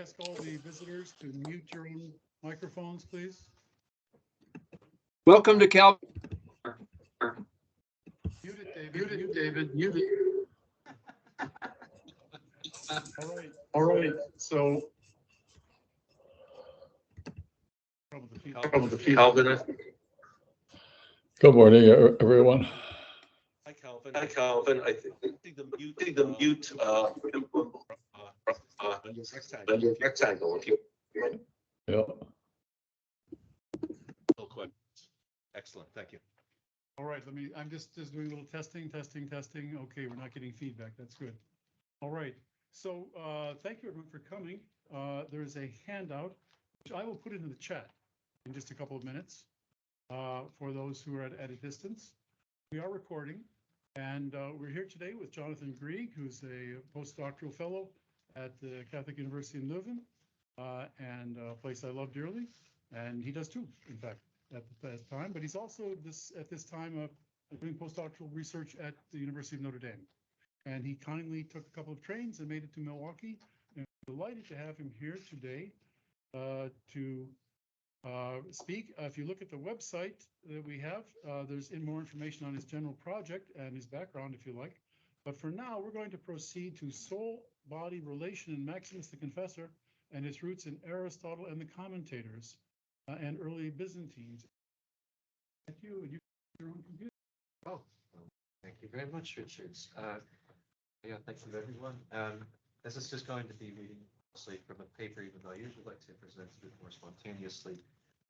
ask all the visitors to mute your own microphones, please? Welcome to Cal. Mute it, David. Mute it. All right. So. Good morning, everyone. Hi, Calvin. I think the mute on your rectangle. If you. Yeah. Real quick. Excellent. Thank you. All right. I'm just doing a little testing. Okay, we're not getting feedback. That's good. All right. So thank you everyone for coming. There is a handout, which I will put into the chat in just a couple of minutes for those who are at a distance. We are recording, and we're here today with Jonathan Greig, who's a postdoctoral fellow at the Catholic University in Leuven, and a place I love dearly. And he does too, in fact, at the time. But he's also at this time doing postdoctoral research at the University of Notre Dame. And he kindly took a couple of trains and made it to Milwaukee. And I'm delighted to have him here today to speak. If you look at the website that we have, there's more information on his general project and his background, if you like. But for now, we're going to proceed to soul-body relation in Maximus the Confessor and its roots in Aristotle and the Commentators and early Byzantines. Thank you. And you your own computer. Oh, thank you very much, Richard. Yeah, thank you, everyone. This is just going to be reading mostly from a paper, even though I usually like to present a bit more spontaneously.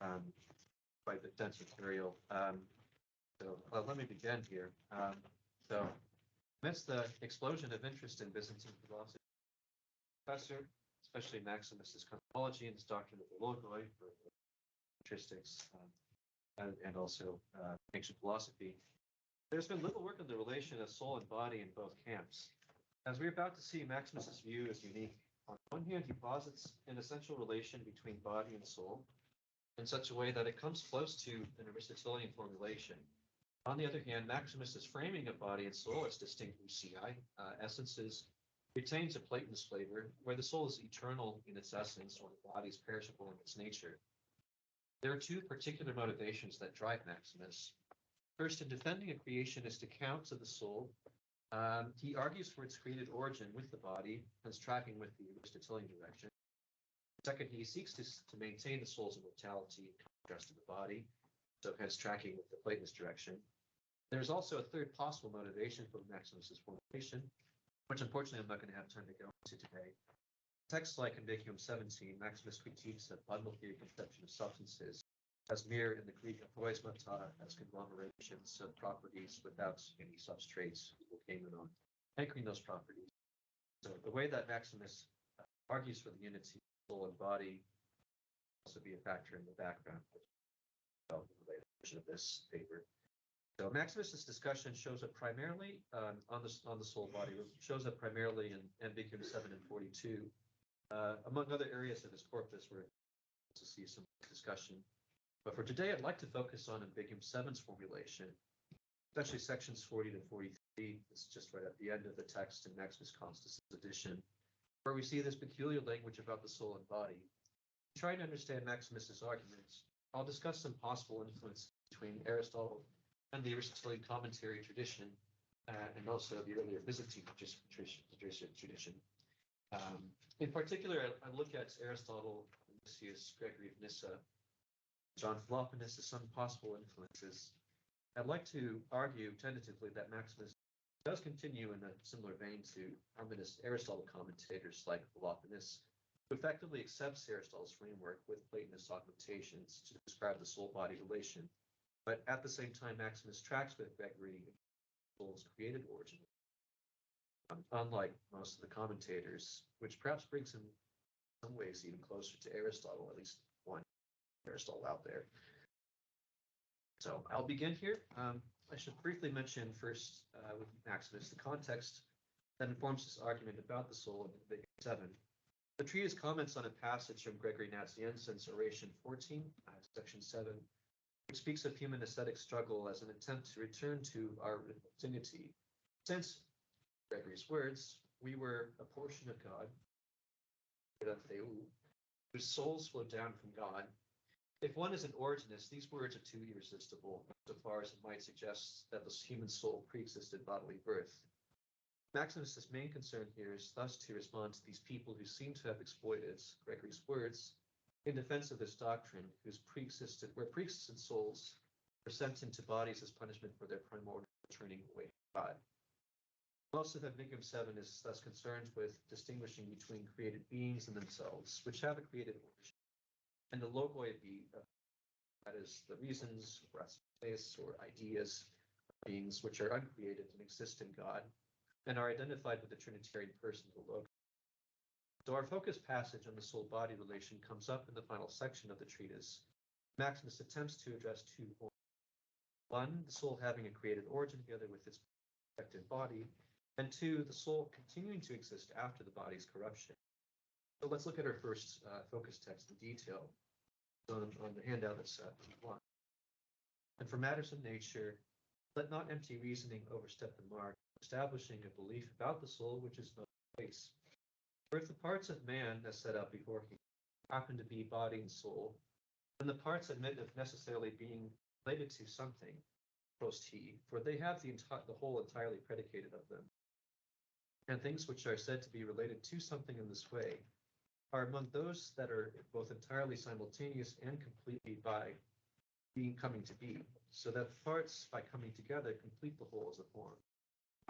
Quite a bit dense material. So let me begin here. So amidst the explosion of interest in Byzantine philosophy, Professor, especially Maximus's cosmology and his doctrine of the logoi for patristics and also ancient philosophy, there's been little work on the relation of soul and body in both camps. As we're about to see, Maximus's view is unique. On one hand, he posits an essential relation between body and soul in such a way that it comes close to an Aristotelian formulation. On the other hand, Maximus's framing of body and soul as distinct ousiai essences retains a Platonist flavor, where the soul is eternal in its essence, or the body is perishable in its nature. There are two particular motivations that drive Maximus. First, in defending a creationist account of the soul, he argues for its created origin with the body, as tracking with the Aristotelian direction. Second, he seeks to maintain the soul's immortality in contrast to the body, so hence tracking with the Platonist direction. There's also a third possible motivation for Maximus's formulation, which unfortunately I'm not going to have time to go into today. Texts like Ambiguum 17, Maximus critiques a bundle theory conception of substances as mere in the Greek apoismata as conglomerations of properties without any substrates on anchoring those properties. So the way that Maximus argues for the unity of soul and body will also be a factor in the background of the later version of this paper. So Maximus's discussion shows up primarily on the soul body, shows up primarily in Ambiguum 7 and 42, among other areas of his corpus where we'll see some discussion. But for today, I'd like to focus on Ambiguum 7's formulation, especially sections 40 to 43. It's just right at the end of the text in Maximus Constas' edition, where we see this peculiar language about the soul and body. Trying to understand Maximus's arguments, I'll discuss some possible influence between Aristotle and the Aristotelian commentary tradition, and also the earlier Byzantine tradition. In particular, I look at Aristotle, Lysias, Gregory of Nyssa, John Philoponus as some possible influences. I'd like to argue tentatively that Maximus does continue in a similar vein to harmonist Aristotle commentators like Philoponus, who effectively accepts Aristotle's framework with Platonist augmentations to describe the soul-body relation. But at the same time, Maximus tracks with Gregory in the soul's created origin, unlike most of the commentators, which perhaps brings him in some ways even closer to Aristotle, at least one Aristotle out there. So I'll begin here. I should briefly mention first with Maximus the context that informs his argument about the soul in Ambiguum 7. The treatise comments on a passage from Gregory Nazianzen's Oration 14, section 7, which speaks of human ascetic struggle as an attempt to return to our dignity. Since Gregory's words, we were a portion of God, whose souls flow down from God. If one is an Origenist, these words are too irresistible, so far as it might suggest that the human soul pre-existed bodily birth. Maximus's main concern here is thus to respond to these people who seem to have exploited Gregory's words in defense of this doctrine, where pre-existent souls were sent into bodies as punishment for their primordial turning away from God. Most of Ambiguum 7 is thus concerned with distinguishing between created beings and themselves, which have a created origin, and the logoi that is, the reasons, or ideas, beings which are uncreated and exist in God, and are identified with the Trinitarian person of the logos. So our focus passage on the soul-body relation comes up in the final section of the treatise. Maximus attempts to address two points. One, the soul having a created origin together with its perfected body, and two, the soul continuing to exist after the body's corruption. So let's look at our first focus text in detail. So on the handout that's one. And for matters of nature, let not empty reasoning overstep the mark, establishing a belief about the soul which is no place. For if the parts of man, as set out before him, happen to be body and soul, then the parts admit of necessarily being related to something, post he, for they have the whole entirely predicated of them. And things which are said to be related to something in this way are among those that are both entirely simultaneous and completely by being coming to be, so that the parts, by coming together, complete the whole as a form,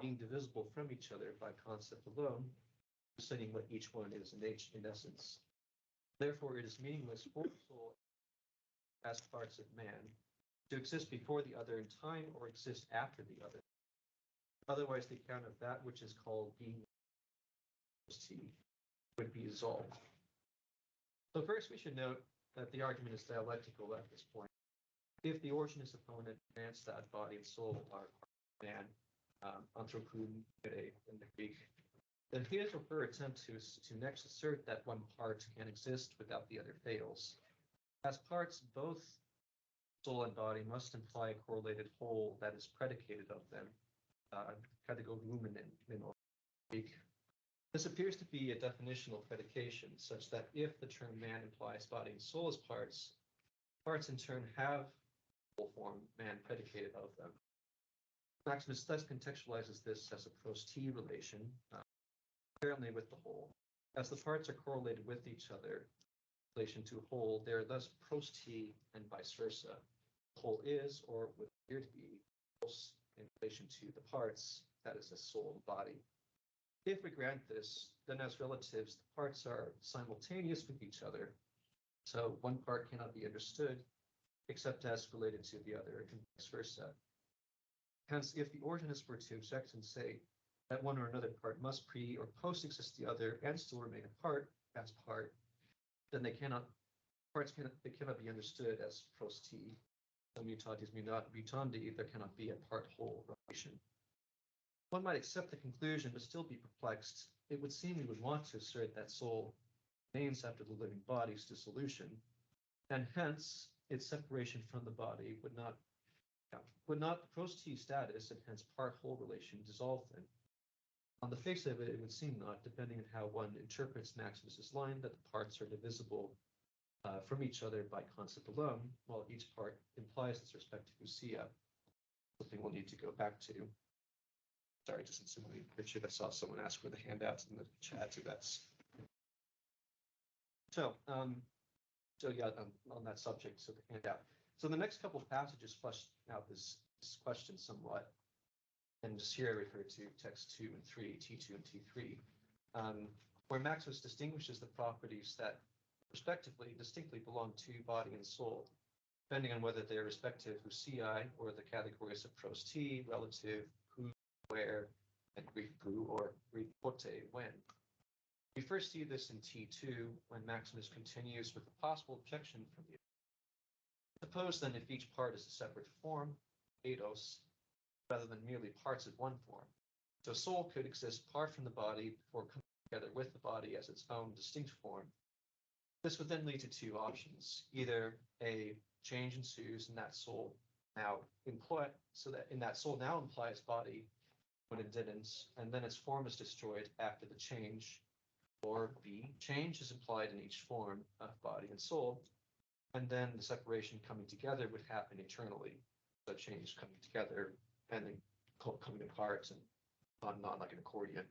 being divisible from each other by concept alone, representing what each one is in essence. Therefore, it is meaningless for the soul as parts of man to exist before the other in time or exist after the other. Otherwise, the account of that which is called being would be dissolved. So first, we should note that the argument is dialectical at this point. If the Origenist opponent grants that body and soul are part of man, anthropou in the Greek, then his or her attempt to next assert that one part can exist without the other fails. As parts, both soul and body must imply a correlated whole that is predicated of them, in Greek. This appears to be a definitional predication, such that if the term man implies body and soul as parts, parts in turn have whole form man predicated of them. Maximus thus contextualizes this as a pros-t relation, apparently with the whole. As the parts are correlated with each other in relation to a whole, they are thus pros-t and vice versa. The whole is, or would appear to be, pros in relation to the parts, that is, the soul and body. If we grant this, then as relatives, the parts are simultaneous with each other. So one part cannot be understood except as related to the other, and vice versa. Hence, if the Origenist were to object and say that one or another part must pre or post exist the other and still remain apart as part, then they cannot be understood as pros-t. So mutatis mutandi, there cannot be a part-whole relation. One might accept the conclusion but still be perplexed. It would seem we would want to assert that soul remains after the living body's dissolution, and hence its separation from the body would not the pros-t status and hence part-whole relation dissolve them. On the face of it, it would seem not, depending on how one interprets Maximus's line that the parts are divisible from each other by concept alone, while each part implies its respective ousia, something we'll need to go back to. Sorry, just in some picture, I saw someone ask for the handouts in the chat, so that's. So yeah, on that subject, so the handout. So the next couple of passages flesh out this question somewhat. And just here I refer to text 2 and 3, T2 and T3, where Maximus distinguishes the properties that respectively distinctly belong to body and soul, depending on whether they're respective ousiai or the categories of pros-t, relative, who, where, and Greek who, or Greek pote, when. We first see this in T2 when Maximus continues with a possible objection from the. Suppose then if each part is a separate form, eidos, rather than merely parts of one form. So soul could exist apart from the body before coming together with the body as its own distinct form. This would then lead to two options. Either a change ensues in that soul now implies body when it didn't, and then its form is destroyed after the change, Or B, change is implied in each form of body and soul, and then the separation coming together would happen eternally. The change coming together and then coming apart and on and on like an accordion.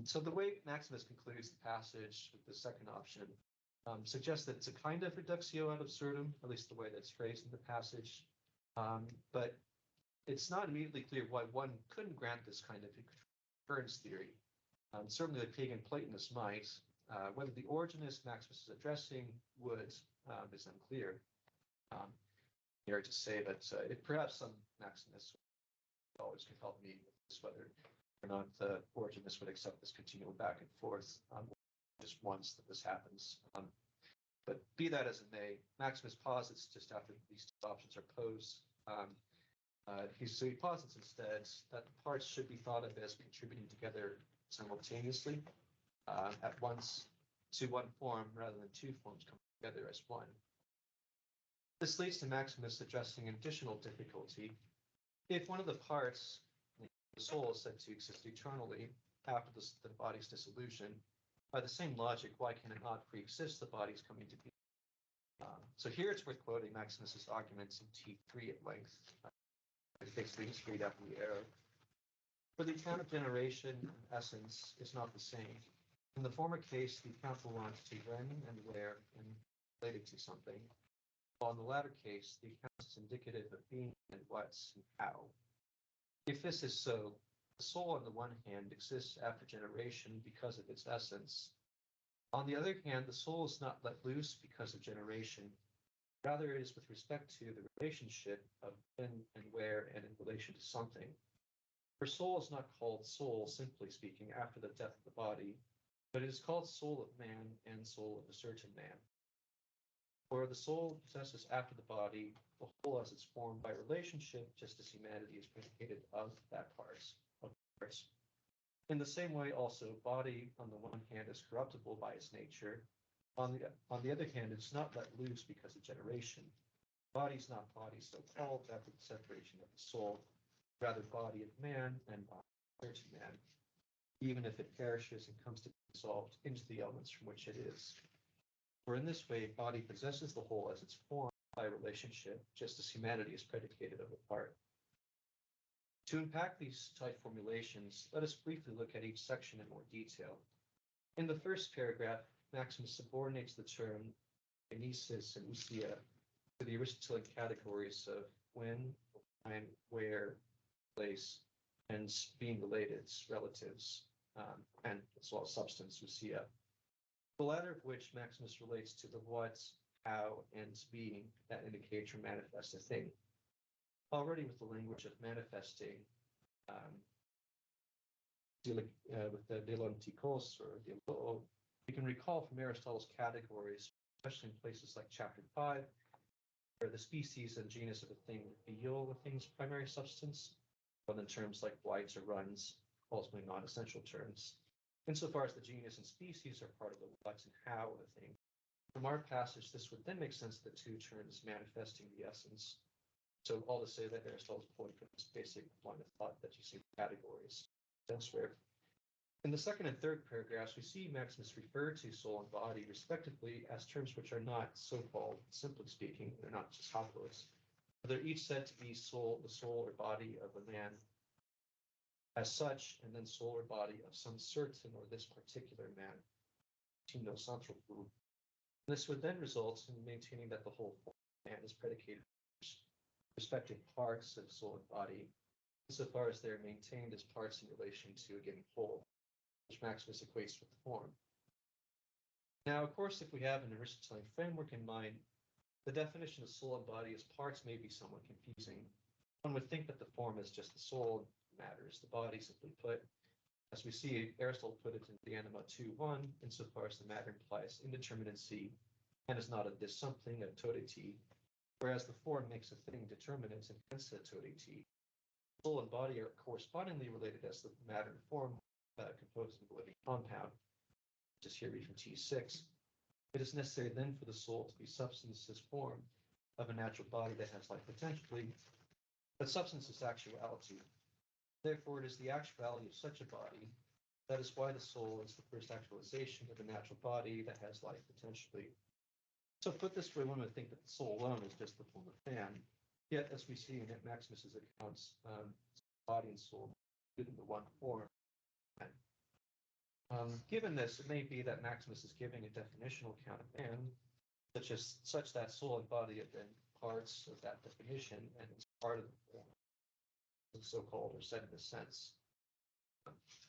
So the way Maximus concludes the passage with the second option suggests that it's a kind of reductio ad absurdum, at least the way that's phrased in the passage. But it's not immediately clear why one couldn't grant this kind of concurrence theory. Certainly the pagan Platonists might. Whether the Origenist Maximus is addressing would is unclear. Here to say that perhaps some Maximus always can help me with this, whether or not the Origenist would accept this continual back and forth just once that this happens. But be that as it may, Maximus posits just after these two options are posed. He posits instead that the parts should be thought of as contributing together simultaneously at once to one form rather than two forms coming together as one. This leads to Maximus addressing an additional difficulty. If one of the parts, the soul, is said to exist eternally after the body's dissolution, by the same logic, why can it not pre-exist the body's coming to be? So here it's worth quoting Maximus's arguments in T3 at length. Basically, just read out the arrow. For the account of generation, essence is not the same. In the former case, the account belongs to when and where and related to something, while in the latter case, the account is indicative of being and what's and how. If this is so, the soul on the one hand exists after generation because of its essence. On the other hand, the soul is not let loose because of generation. Rather, it is with respect to the relationship of when and where and in relation to something. For soul is not called soul, simply speaking, after the death of the body, but it is called soul of man and soul of a certain man. For the soul possesses after the body the whole as its form by relationship, just as humanity is predicated of that parts. In the same way, also, body on the one hand is corruptible by its nature. On the other hand, it's not let loose because of generation. Body is not body so called after the separation of the soul, rather body of man and body of certain man, even if it perishes and comes to be dissolved into the elements from which it is. For in this way, body possesses the whole as its form by relationship, just as humanity is predicated of a part. To unpack these tight formulations, let us briefly look at each section in more detail. In the first paragraph, Maximus subordinates the term kinesis and ousia to the Aristotelian categories of when, time, where, place, and being related, relatives, and as well as substance, ousia. The latter of which Maximus relates to the what, how, and being that indicates or manifest a thing. Already with the language of manifesting, with the delontikos or deloo, we can recall from Aristotle's categories, especially in places like chapter 5, where the species and genus of a thing reveal a thing's primary substance, but in terms like whites or runs, ultimately non-essential terms. Insofar as the genus and species are part of the what and how of a thing. From our passage, this would then make sense that two terms manifesting the essence. So all to say that Aristotle's point from this basic line of thought that you see in categories elsewhere. In the second and third paragraphs, we see Maximus refer to soul and body respectively as terms which are not so-called, simply speaking, they're not just hopeless. They're each said to be soul, the soul or body of a man as such, and then soul or body of some certain or this particular man. This would then result in maintaining that the whole man is predicated on respective parts of soul and body, insofar as they're maintained as parts in relation to a given whole, which Maximus equates with the form. Now, of course, if we have an Aristotelian framework in mind, the definition of soul and body as parts may be somewhat confusing. One would think that the form is just the soul matters, the body simply put. As we see, Aristotle put it in the Anima 2:1, insofar as the matter implies indeterminacy and is not a this something, a totity, whereas the form makes a thing determinate and hence a totity. Soul and body are correspondingly related as the matter and form composed of a living compound. Just here read from T6. It is necessary then for the soul to be substance as form of a natural body that has life potentially, but substance is actuality. Therefore, it is the actuality of such a body, That is why the soul is the first actualization of a natural body that has life potentially. So put this way, one would think that the soul alone is just the form of man. Yet, as we see in Maximus's accounts, body and soul in the one form. Given this, it may be that Maximus is giving a definitional account of man, such that soul and body have been parts of that definition and is part of the form, so-called or said in a sense.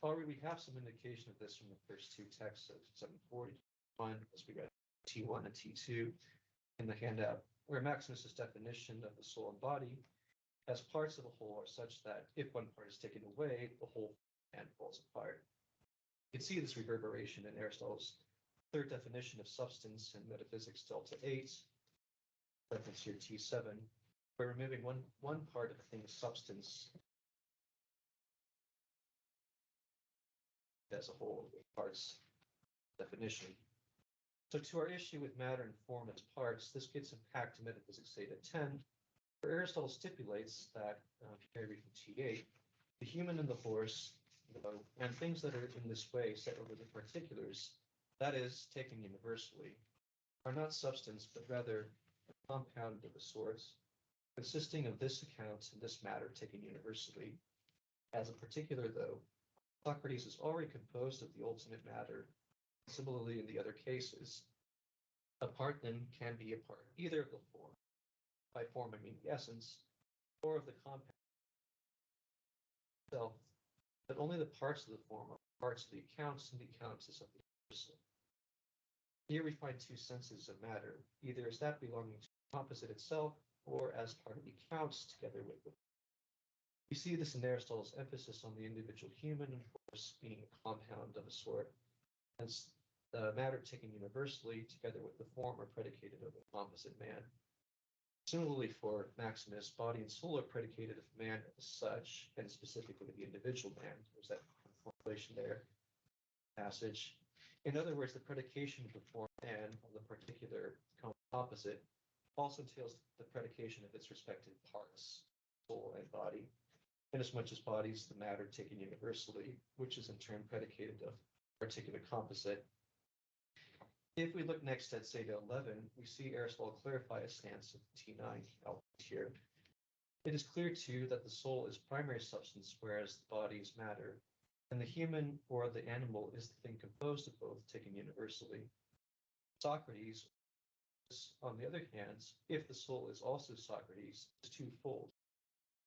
Already we have some indication of this from the first two texts of 741, as we read T1 and T2 in the handout, where Maximus's definition of the soul and body as parts of a whole are such that if one part is taken away, the whole man falls apart. You can see this reverberation in Aristotle's third definition of substance in Metaphysics Delta 8, reference here T7, where removing one part of a thing's substance as a whole, parts definition. So to our issue with matter and form as parts, this gets impact to Metaphysics Theta 10, where Aristotle stipulates that, here I read from T8, the human and the horse, and things that are in this way set over the particulars, that is, taken universally, are not substance, but rather a compound of a sort, consisting of this account and this matter taken universally. As a particular, though, Socrates is already composed of the ultimate matter. Similarly, in the other cases, a part then can be a part either of the form, by form I mean the essence, or of the compound itself, but only the parts of the form are parts of the accounts, and the accounts is of the universal. Here we find two senses of matter, either as that belonging to the composite itself, or as part of the accounts together with it. We see this in Aristotle's emphasis on the individual human and horse being a compound of a sort, hence the matter taken universally together with the form are predicated of the composite man. Similarly, for Maximus, body and soul are predicated of man as such, and specifically the individual man. There's that formulation there, passage. In other words, the predication of the form man of the particular composite also entails the predication of its respective parts, soul and body, inasmuch as body is the matter taken universally, which is in turn predicated of particular composite. If we look next at Zeta 11, we see Aristotle clarify a stance of T9 here. It is clear too that the soul is primary substance, whereas the body is matter, and the human or the animal is the thing composed of both taken universally. Socrates, on the other hand, if the soul is also Socrates, is twofold.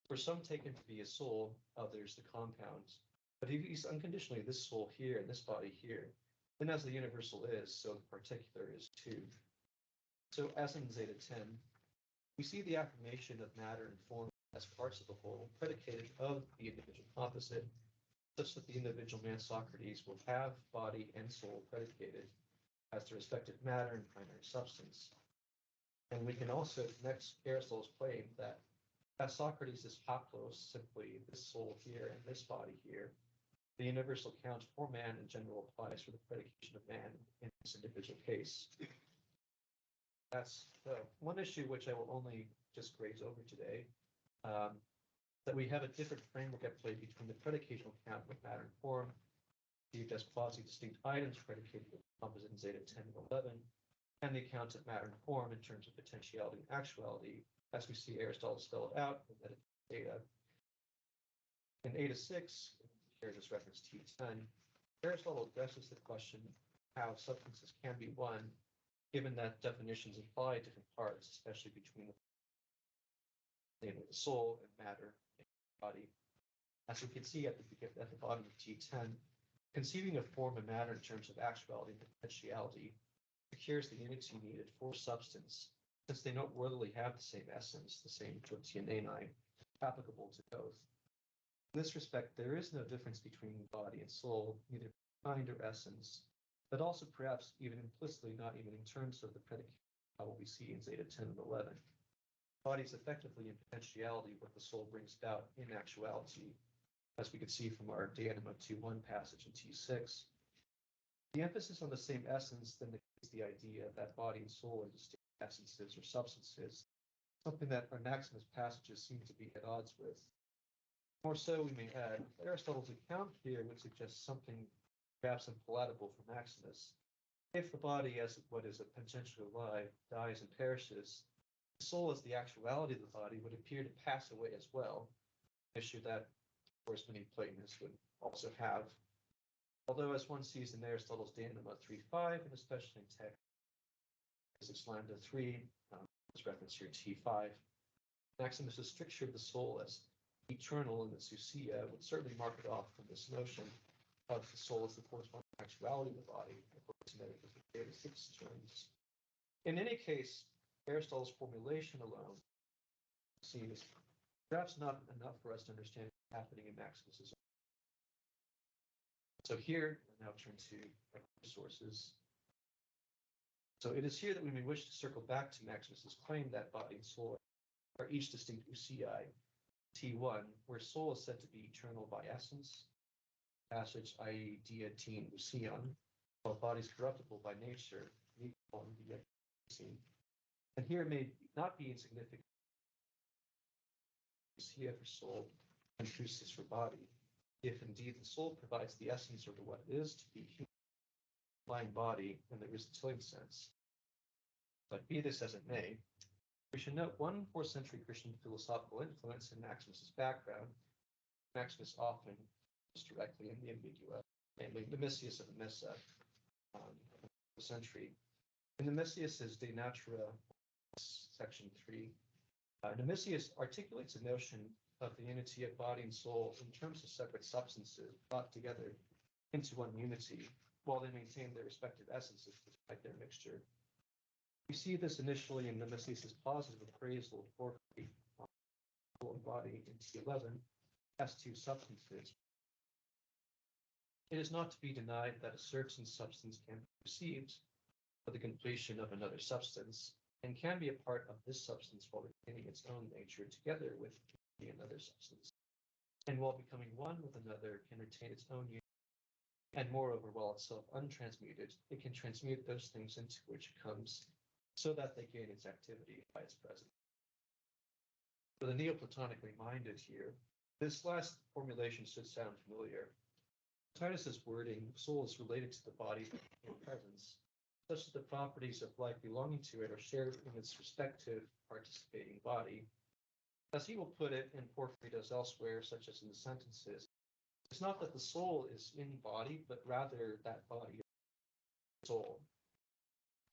For some taken to be a soul, others the compounds. But if he's unconditionally this soul here and this body here, then as the universal is, so the particular is too. So as in Zeta 10, we see the affirmation of matter and form as parts of the whole, predicated of the individual composite, such that the individual man Socrates will have body and soul predicated as the respective matter and primary substance. And we can also connect Aristotle's claim that as Socrates is haplos, simply this soul here and this body here, the universal count for man in general applies for the predication of man in this individual case. That's one issue which I will only just graze over today, that we have a different framework at play between the predicational count with matter and form, viewed as quasi-distinct items predicated with composite in Zeta 10 and 11, and the account of matter and form in terms of potentiality and actuality, as we see Aristotle spell it out in Zeta. In Eta 6, here just reference T10, Aristotle addresses the question how substances can be one, given that definitions imply different parts, especially between the soul and matter and body. As we can see at the bottom of T10, conceiving of form and matter in terms of actuality and potentiality secures the unity needed for substance, since they don't worthily have the same essence, the same proteanei, applicable to both. In this respect, there is no difference between body and soul, neither kind or essence, but also perhaps even implicitly, not even in terms of the predicate, what we see in Zeta 10 and 11. Body is effectively in potentiality what the soul brings about in actuality, as we can see from our De Anima 2.1 passage in T6. The emphasis on the same essence then is the idea that body and soul are distinct essences or substances, something that our Maximus passages seem to be at odds with. More so, we may add, Aristotle's account here would suggest something perhaps unpalatable for Maximus. If the body, as what is potentially alive, dies and perishes, the soul as the actuality of the body would appear to pass away as well, an issue that, of course, many Platonists would also have. Although, as one sees in Aristotle's De Anima 3.5, and especially in text, Physics Lambda 3, this reference here T5, Maximus's stricture of the soul as eternal in its ousia would certainly mark it off from this notion of the soul as the corresponding actuality of the body, according to metaphysical terms. In any case, Aristotle's formulation alone seems perhaps not enough for us to understand what's happening in Maximus's. So here, I'll now turn to sources. So it is here that we may wish to circle back to Maximus's claim that body and soul are each distinct ousiai, T1, where soul is said to be eternal by essence, passage, i.e. dia teen ousion, while body is corruptible by nature, and here it may not be insignificant ousia for soul and ousis for body, if indeed the soul provides the essence of what it is to be human, flying body in the Aristotelian sense. But be this as it may, we should note one 4th century Christian philosophical influence in Maximus's background. Maximus often was directly in the Ambiguum, namely Nemesius of Emesa, 4th century. In Nemesius's De Natura, section 3, Nemesius articulates a notion of the unity of body and soul in terms of separate substances brought together into one unity, while they maintain their respective essences despite their mixture. We see this initially in Nemesius's positive appraisal of porphyry, soul and body in T11 as two substances. It is not to be denied that a certain substance can be perceived for the completion of another substance, and can be a part of this substance while retaining its own nature together with another substance, and while becoming one with another can retain its own unity, and moreover, while itself untransmuted, it can transmute those things into which it comes, so that they gain its activity by its presence. For the Neoplatonically minded here, this last formulation should sound familiar. Titus's wording, soul is related to the body in presence, such that the properties of life belonging to it are shared in its respective participating body. As he will put it, and Porphyry does elsewhere, such as in the sentences, it's not that the soul is in body, but rather that body is soul.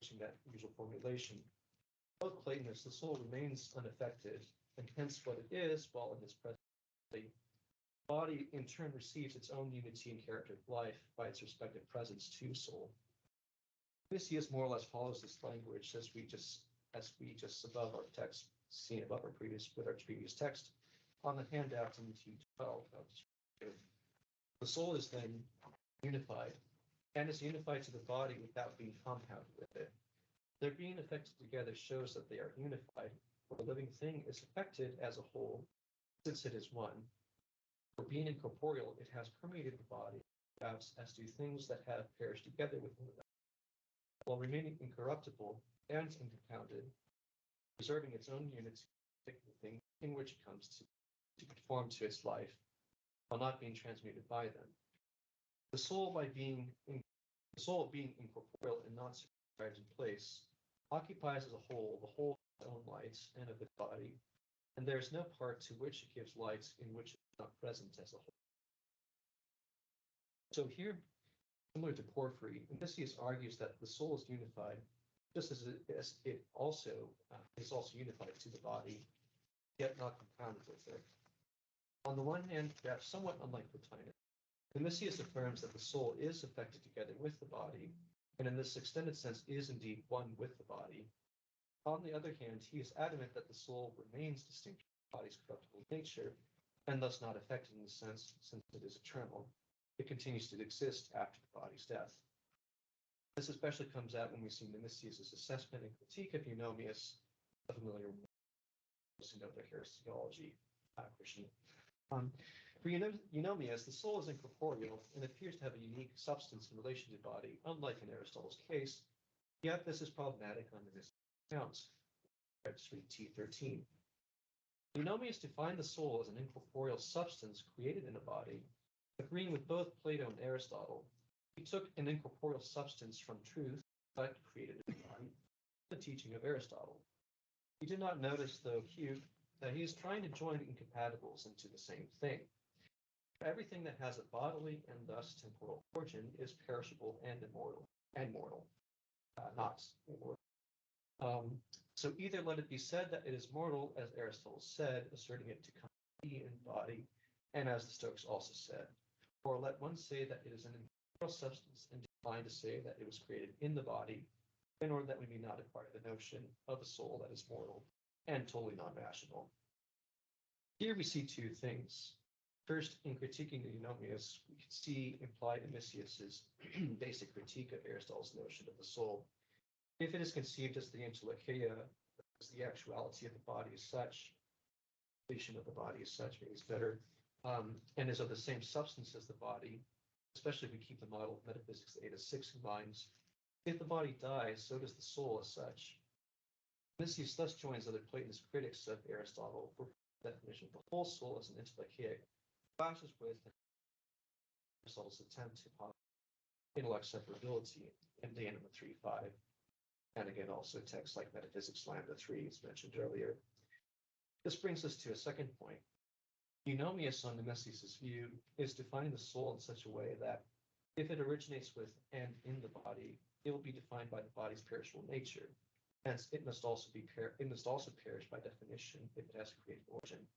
Using that usual formulation. Both Platonists, the soul remains unaffected, and hence what it is, while in its present state. Body in turn receives its own unity and character of life by its respective presence to soul. Nemesius more or less follows this language as we just above our text, seen above our previous text on the handout in T12. The soul is then unified, and is unified to the body without being compounded with it. Their being affected together shows that they are unified, for the living thing is affected as a whole, since it is one. For being incorporeal, it has permeated the body, as do things that have perished together with one another, while remaining incorruptible and incompounded, preserving its own unity, the thing in which it comes to conform to its life, while not being transmuted by them. The soul, being incorporeal and not circumscribed in place, occupies as a whole the whole of its own light and of its body, and there is no part to which it gives light in which it is not present as a whole. So here, similar to Porphyry, Nemesius argues that the soul is unified, just as it also is also unified to the body, yet not compounded with it. On the one hand, perhaps somewhat unlike Plotinus, Nemesius affirms that the soul is affected together with the body, and in this extended sense is indeed one with the body. On the other hand, he is adamant that the soul remains distinct from the body's corruptible nature, and thus not affected in the sense, since it is eternal. It continues to exist after the body's death. This especially comes out when we see Nemesius' assessment and critique of Eunomius, a familiar with those who know their heresiology, Christian. For Eunomius, the soul is incorporeal and appears to have a unique substance in relation to the body, unlike in Aristotle's case. Yet this is problematic on this account. T13. Eunomius defined the soul as an incorporeal substance created in a body, agreeing with both Plato and Aristotle. He took an incorporeal substance from truth, but created a body, the teaching of Aristotle. He did not notice, though acute, that he is trying to join incompatibles into the same thing. Everything that has a bodily and thus temporal origin is perishable and immortal, and mortal, not immortal. So either let it be said that it is mortal, as Aristotle said, asserting it to come to be in body, and as the Stoics also said, or let one say that it is an incorporeal substance and decline to say that it was created in the body, in order that we may not acquire the notion of a soul that is mortal and totally non-rational. Here we see two things. First, in critiquing the Eunomius, we can see implied Amicius's basic critique of Aristotle's notion of the soul. If it is conceived as the entelechia, as the actuality of the body as such, completion of the body as such means better, and is of the same substance as the body, especially if we keep the model of metaphysics 8-6 in mind. If the body dies, so does the soul as such. Amicius thus joins other Platonist critics of Aristotle for the definition of the whole soul as an entelechia, clashes with Aristotle's attempt to posit intellect separability in the Anima 3.5, and again also texts like Metaphysics Lambda 3 as mentioned earlier. This brings us to a second point. Eunomius, on Amicius's view, is defining the soul in such a way that if it originates with and in the body, it will be defined by the body's perishable nature. Hence, it must also perish by definition if it has a created origin.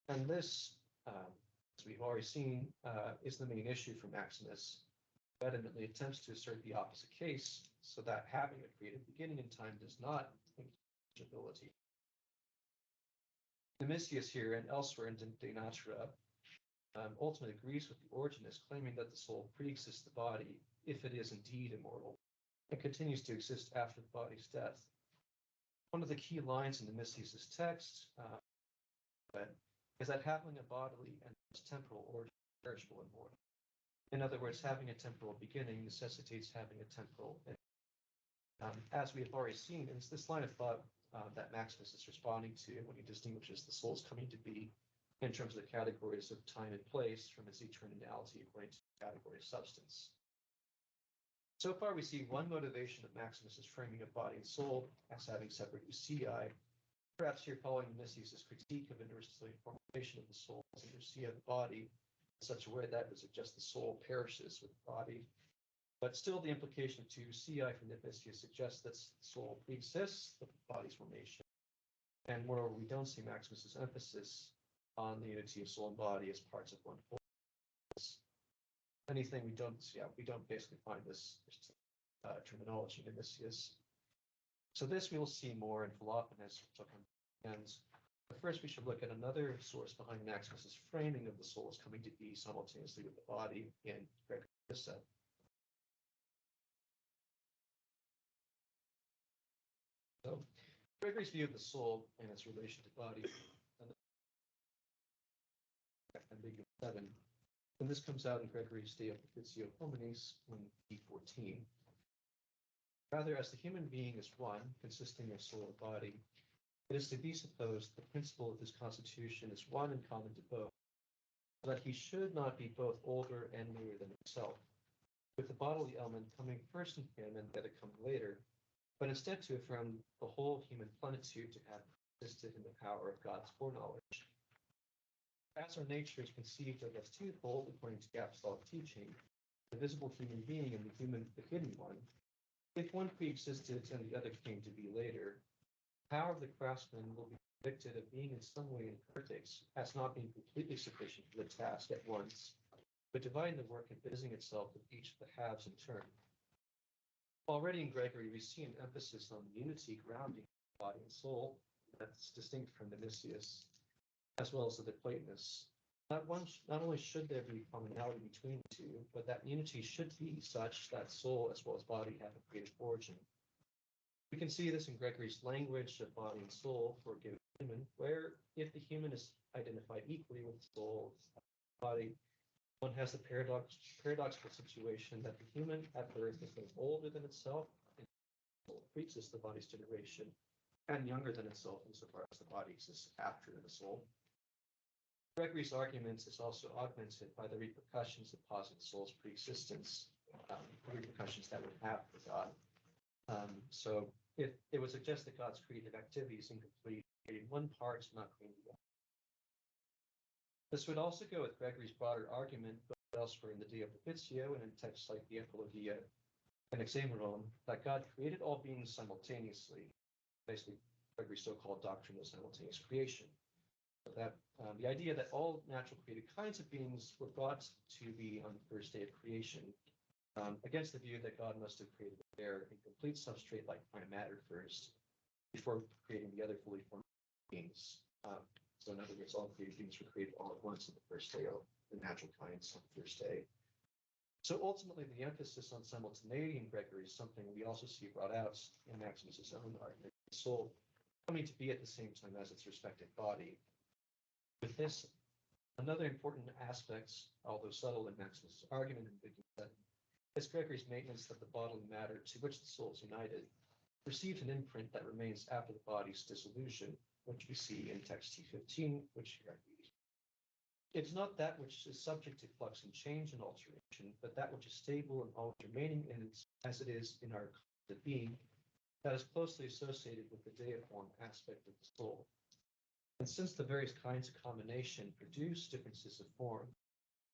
And this, as we've already seen, is the main issue for Maximus, who adamantly attempts to assert the opposite case, so that having a created beginning in time does not imply ability. Amicius here and elsewhere in De Natura ultimately agrees with the Origenist, claiming that the soul pre-exists the body if it is indeed immortal, and continues to exist after the body's death. One of the key lines in Amicius's text is that having a bodily and temporal origin is perishable and mortal. In other words, having a temporal beginning necessitates having a temporal end. As we have already seen, it's this line of thought that Maximus is responding to when he distinguishes the soul's coming to be in terms of the categories of time and place from its eternality according to the category of substance. So far, we see one motivation of Maximus's framing of body and soul as having separate ousiai, perhaps here following Amicius's critique of an Aristotelian formulation of the soul as an ousia of the body, in such a way that would suggest the soul perishes with the body. But still, the implication of two ousiai from Amicius suggests that the soul pre-exists the body's formation. And moreover, we don't see Maximus's emphasis on the unity of soul and body as parts of one whole. Anything we don't basically find this terminology in Amicius. So this we will see more in Philoponus, which will come to end. But first, we should look at another source behind Maximus's framing of the soul as coming to be simultaneously with the body in Greig. So, Gregory's view of the soul and its relation to body, Ambiguum 7, and this comes out in Gregory's De Officio Hominis in E14. Rather, as the human being is one, consisting of soul and body, it is to be supposed the principle of his constitution is one and common to both, so that he should not be both older and newer than himself, with the bodily element coming first in him and the other coming later, but instead to affirm the whole human plenitude to have existed in the power of God's foreknowledge. As our nature is conceived of as twofold, according to apostolic teaching, the visible human being and the hidden one, if one pre-existed and the other came to be later, the power of the craftsman will be convicted of being in some way imperfect, as not being completely sufficient for the task at once, but dividing the work and busying itself with each of the halves in turn. Already in Gregory, we see an emphasis on the unity grounding body and soul that's distinct from Amicius, as well as other Platonists. Not only should there be commonality between the two, but that unity should be such that soul as well as body have a creative origin. We can see this in Gregory's language of body and soul for a given human, where if the human is identified equally with the soul body, one has the paradoxical situation that the human at birth is both older than itself and pre-exists the body's generation, and younger than itself insofar as the body exists after the soul. Gregory's argument is also augmented by the repercussions that posit the soul's pre-existence repercussions that would have for God. So it would suggest that God's creative activity is incomplete, creating one part, not creating the other. This would also go with Gregory's broader argument, but elsewhere in the De Propitio and in texts like the Apologia and Hexameron, that God created all beings simultaneously, basically Gregory's so-called doctrine of simultaneous creation. So that the idea that all natural created kinds of beings were brought to be on the first day of creation, against the view that God must have created their incomplete substrate like prime matter first, before creating the other fully formed beings. So in other words, all created beings were created all at once on the first day of the natural kinds on the first day. So ultimately, the emphasis on simultaneity in Gregory is something we also see brought out in Maximus's own argument. The soul coming to be at the same time as its respective body. With this, another important aspect, although subtle in Maximus's argument, is Gregory's maintenance that the bodily matter to which the soul is united receives an imprint that remains after the body's dissolution, which we see in text T15, which here I read. It's not that which is subject to flux and change and alteration, but that which is stable and always remaining in its, as it is in our being, that is closely associated with the deiform aspect of the soul. And since the various kinds of combination produce differences of form,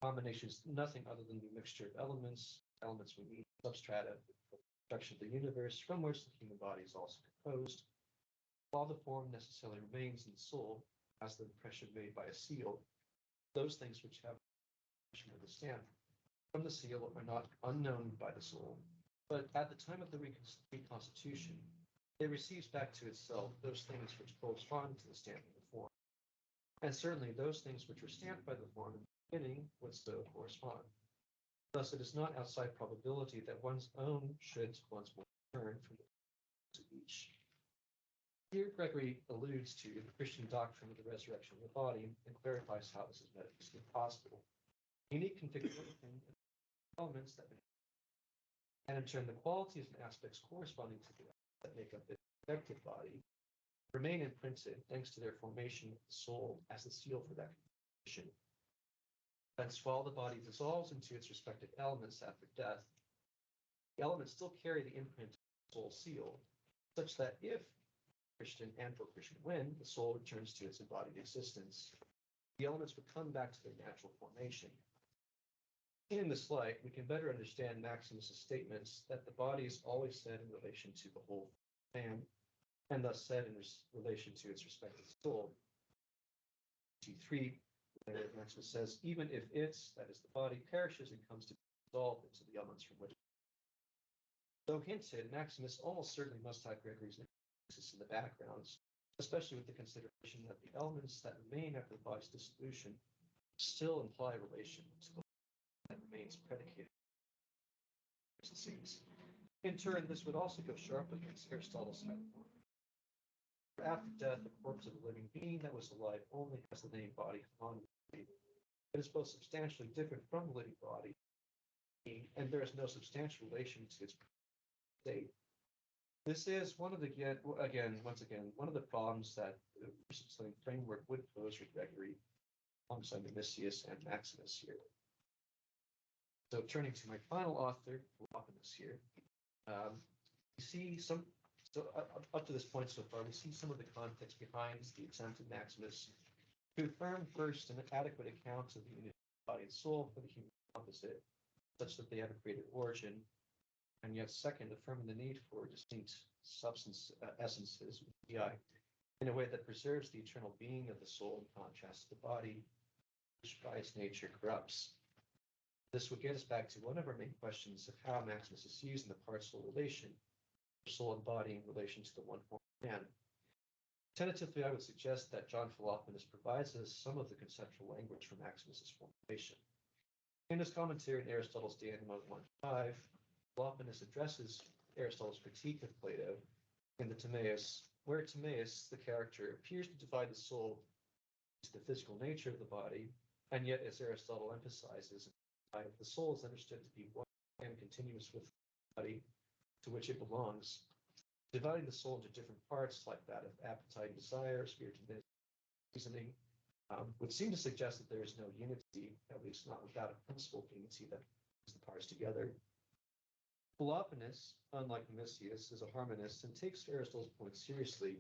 combination is nothing other than the mixture of elements we need, substrata, the construction of the universe, from which the human body is also composed, while the form necessarily remains in the soul, as the impression made by a seal. Those things which have impression of the stamp from the seal are not unknown by the soul, but at the time of the reconstitution, it receives back to itself those things which correspond to the stamp of the form. And certainly those things which were stamped by the form in the beginning would so correspond. Thus, it is not outside probability that one's own should once more return from the to each. Here, Gregory alludes to the Christian doctrine of the resurrection of the body and clarifies how this is metaphysically possible. Unique configuration elements that and in turn the qualities and aspects corresponding to the that make up the affected body remain imprinted thanks to their formation of the soul as the seal for that condition. Thence, while the body dissolves into its respective elements after death, the elements still carry the imprint of the soul seal, such that if Christian and for Christian win, the soul returns to its embodied existence, the elements would come back to their natural formation. In this light, we can better understand Maximus's statements that the body is always said in relation to the whole man, and thus said in relation to its respective soul. T3, Maximus says, even if its, that is the body, perishes and comes to be dissolved into the elements from which. Though hinted, Maximus almost certainly must have Gregory's in the backgrounds, especially with the consideration that the elements that remain after the body's dissolution still imply relation to the that remains predicated. In turn, this would also go sharp against Aristotle's hypothesis. After death, the corpse of a living being that was alive only has the name body on it. It is both substantially different from the living body, and there is no substantial relation to its state. This is one of the once again one of the problems that the Aristotelian framework would pose for Gregory alongside Nemesius and Maximus here. So turning to my final author, Philoponus here, we see some. So up to this point so far, we see some of the context behind the attempt of Maximus to affirm first an adequate account of the unity of body and soul for the human composite, such that they have a created origin, and yet second, affirming the need for distinct essences, ousiai, in a way that preserves the eternal being of the soul in contrast to the body, which by its nature corrupts. This would get us back to one of our main questions of how Maximus is using the part-soul relation, soul and body in relation to the one form of man. Tentatively, I would suggest that John Philoponus provides us some of the conceptual language for Maximus's formulation. In his commentary on Aristotle's De Anima 1.5, Philoponus addresses Aristotle's critique of Plato in the Timaeus, where Timaeus, the character, appears to divide the soul into the physical nature of the body, and yet, as Aristotle emphasizes, the soul is understood to be one and continuous with the body to which it belongs. Dividing the soul into different parts, like that of appetite, desire, spirit, and reasoning, would seem to suggest that there is no unity, at least not without a principle of unity that brings the parts together. Philoponus, unlike Nicias, is a harmonist and takes Aristotle's point seriously,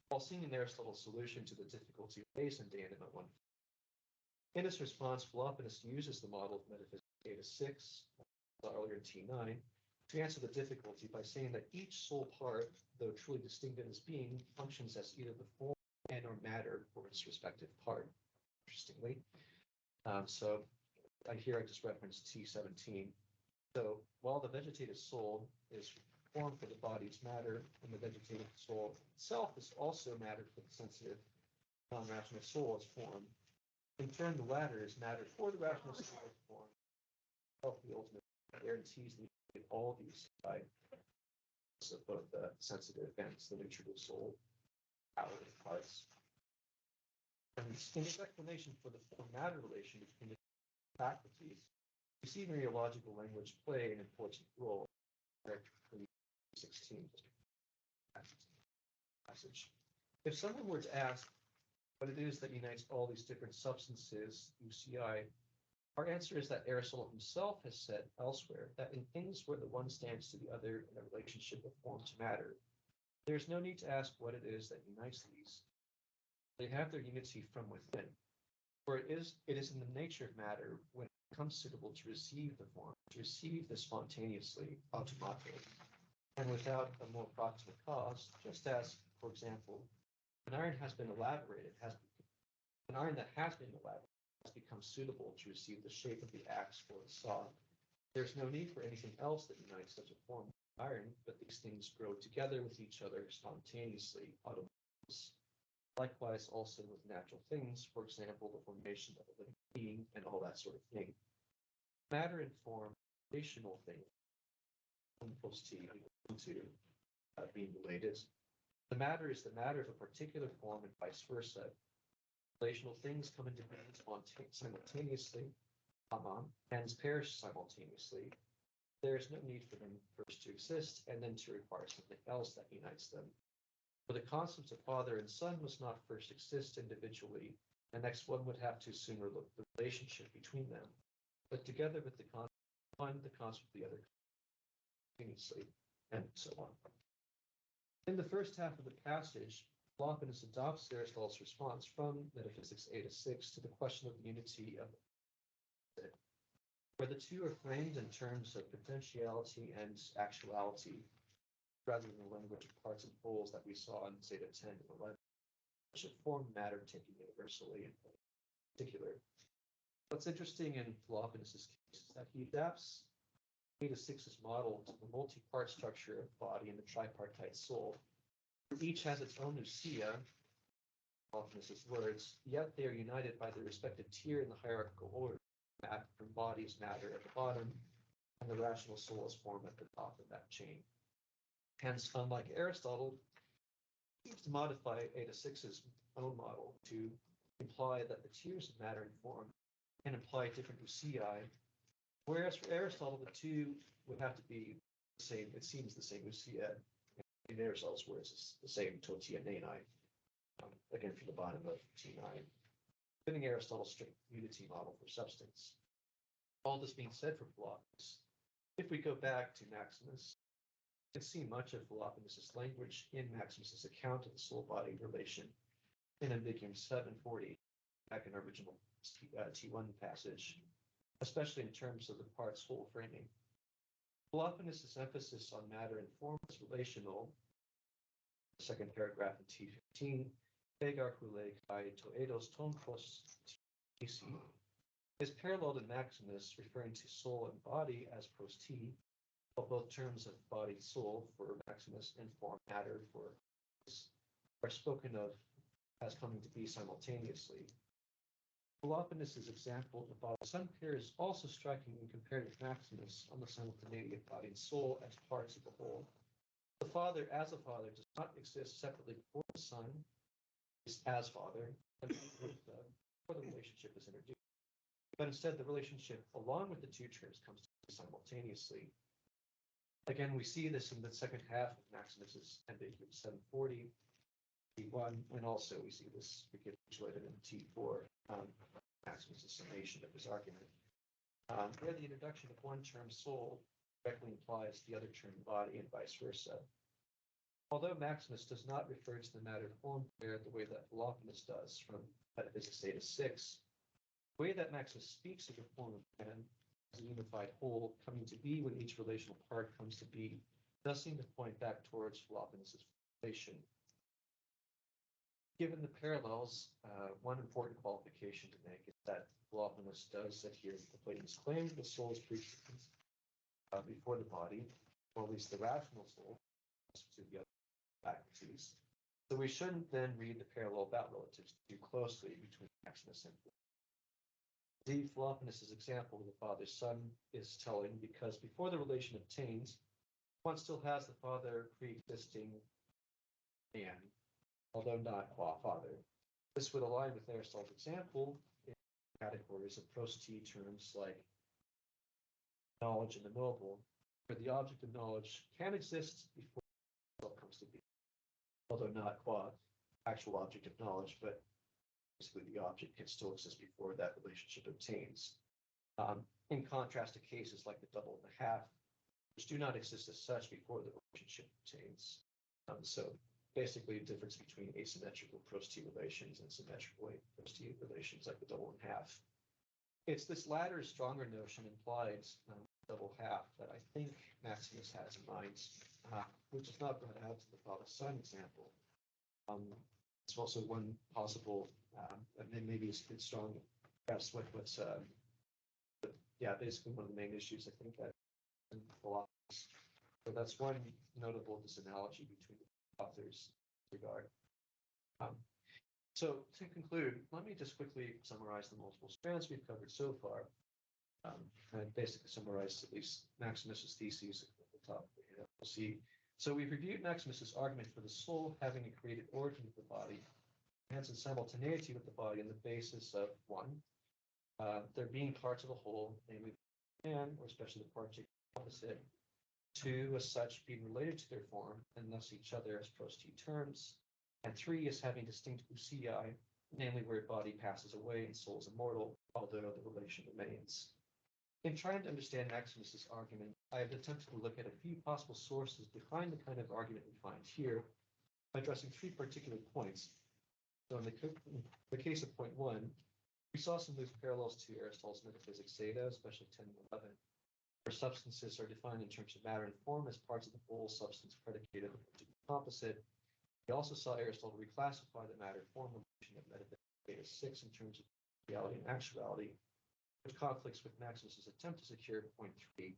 while seeing in Aristotle's solution to the difficulty raised in De Anima 1. In his response, Philoponus uses the model of metaphysics Eta 6, earlier in T9, to answer the difficulty by saying that each soul part, though truly distinct in its being, functions as either the form and or matter for its respective part. Interestingly, so here I just referenced T17. So while the vegetative soul is form for the body's matter, and the vegetative soul itself is also matter for the sensitive, non-rational soul as form, in turn the latter is matter for the rational soul as form. The ultimate guarantees the all these side of both the sensitive and the nutritive soul parts. And in his explanation for the form-matter relation between the faculties, we see mereological language play an important role. 16 passage. If someone were to ask what it is that unites all these different substances, ousiai, our answer is that Aristotle himself has said elsewhere that in things where the one stands to the other in a relationship of form to matter, there is no need to ask what it is that unites these. They have their unity from within, for it is in the nature of matter when it becomes suitable to receive the form, to receive this spontaneously, automatically, and without a more proximate cause, just as, for example, an iron that has been elaborated has become suitable to receive the shape of the axe or the saw. There's no need for anything else that unites such a form of iron, but these things grow together with each other spontaneously, automatically. Likewise, also with natural things, for example, the formation of a living being and all that sort of thing. Matter and form, relational things, plus T to being related. The matter is the matter of a particular form and vice versa. Relational things come into being simultaneously, and perish simultaneously. There is no need for them first to exist and then to require something else that unites them. For the concepts of father and son must not first exist individually, and next one would have to assume the relationship between them, but together with the concept of one, the concept of the other simultaneously, and so on. In the first half of the passage, Philoponus adopts Aristotle's response from Metaphysics Eta 6 to the question of the unity of it, where the two are framed in terms of potentiality and actuality, rather than the language of parts and wholes that we saw in Zeta 10 and 11, which should form matter taken universally in particular. What's interesting in Philoponus' case is that he adapts Eta 6's model to the multi-part structure of the body and the tripartite soul. Each has its own ousia, Philoponus' words, yet they are united by their respective tier in the hierarchical order, from bodies matter at the bottom, and the rational soul is formed at the top of that chain. Hence, unlike Aristotle, he seems to modify Eta 6's own model to imply that the tiers of matter and form can imply different ousiai, whereas for Aristotle, the two would have to be the same, it seems the same ousia. In Aristotle's words, it's the same totia nenai, again from the bottom of T9, fitting Aristotle's strict unity model for substance. All this being said for Philoponus, if we go back to Maximus, you can see much of Philoponus' language in Maximus' account of the soul-body relation in Ambiguum 740, back in our original T1 passage, especially in terms of the parts whole framing. Philoponus' emphasis on matter and form is relational. The second paragraph in T15, Pegarhule kai toedos tonkos tisi, is paralleled in Maximus, referring to soul and body as pros T, while both terms of body soul for Maximus and form matter for are spoken of as coming to be simultaneously. Philoponus' example of the body-son pair is also striking when compared with Maximus on the simultaneity of body and soul as parts of the whole. The Father as a Father does not exist separately before the Son is as Father, and before the relationship is introduced. But instead, the relationship along with the two terms comes to be simultaneously. Again, we see this in the second half of Maximus' Ambiguum 740, T1, and also we see this recapitulated in T4, Maximus' summation of his argument. Where the introduction of one term soul directly implies the other term body and vice versa. Although Maximus does not refer to the matter form pair the way that Philoponus does from Metaphysics Theta 6, the way that Maximus speaks of the form of man as a unified whole coming to be when each relational part comes to be does seem to point back towards Philoponus's relation. Given the parallels, one important qualification to make is that Philoponus does adhere to the Platonist claim that the soul is pre-existent before the body, or at least the rational soul, to the other faculties. So we shouldn't then read the parallel about relatives too closely between Maximus and indeed, Philoponus's example of the father-son is telling because before the relation obtains, one still has the father pre-existing man, although not qua father. This would align with Aristotle's example in categories of prosody terms like knowledge and the knowable, where the object of knowledge can exist before itself comes to be, although not qua actual object of knowledge, but basically the object can still exist before that relationship obtains. In contrast to cases like the double and the half, which do not exist as such before the relationship obtains. So basically a difference between asymmetrical prosody relations and symmetrical prosody relations like the double and half. It's this latter stronger notion implied double half that I think Maximus has in mind, which is not brought out to the father-son example. It's also one possible, and then maybe it's a bit strong. That's what's yeah, basically one of the main issues I think that in Philoponus. So that's one notable disanalogy between the authors in this regard. So to conclude, let me just quickly summarize the multiple strands we've covered so far. And basically summarize at least Maximus's theses at the top. We'll see. So we've reviewed Maximus's argument for the soul having a created origin of the body, hence in simultaneity with the body on the basis of one, there being parts of a whole, namely man, or especially the part taken opposite, two, as such, being related to their form, and thus each other as prosody terms, and three, as having distinct ousiai, namely where body passes away and soul is immortal, although the relation remains. In trying to understand Maximus's argument, I have attempted to look at a few possible sources behind the kind of argument we find here, by addressing three particular points. So in the case of point one, we saw some loose parallels to Aristotle's Metaphysics Theta, especially 10 and 11, where substances are defined in terms of matter and form as parts of the whole substance predicated on a composite. We also saw Aristotle reclassify the matter-form relation of Metaphysics Theta 6 in terms of reality and actuality, which conflicts with Maximus's attempt to secure point 3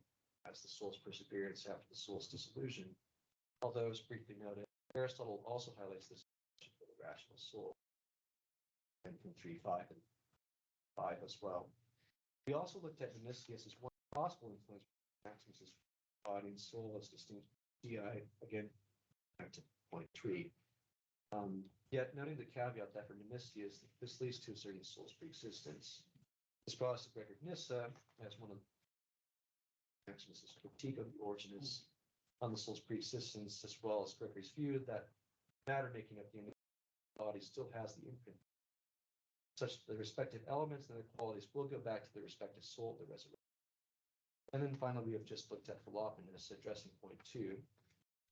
as the soul's perseverance after the soul's dissolution. Although, as briefly noted, Aristotle also highlights this for the rational soul, and from 3.5 and 5 as well. We also looked at Nemesius as one possible influence of Maximus's body and soul as distinct GI, again, back to point 3. Yet, noting the caveat that for Nemesius, this leads to asserting soul's preexistence. This brought us to Greig of Nyssa as one of Maximus's critique of the Origenist on the soul's preexistence, as well as Gregory's view that matter making up the body still has the imprint, such that the respective elements and their qualities will go back to the respective soul of the resurrection. And then finally, we have just looked at Philoponus addressing point 2,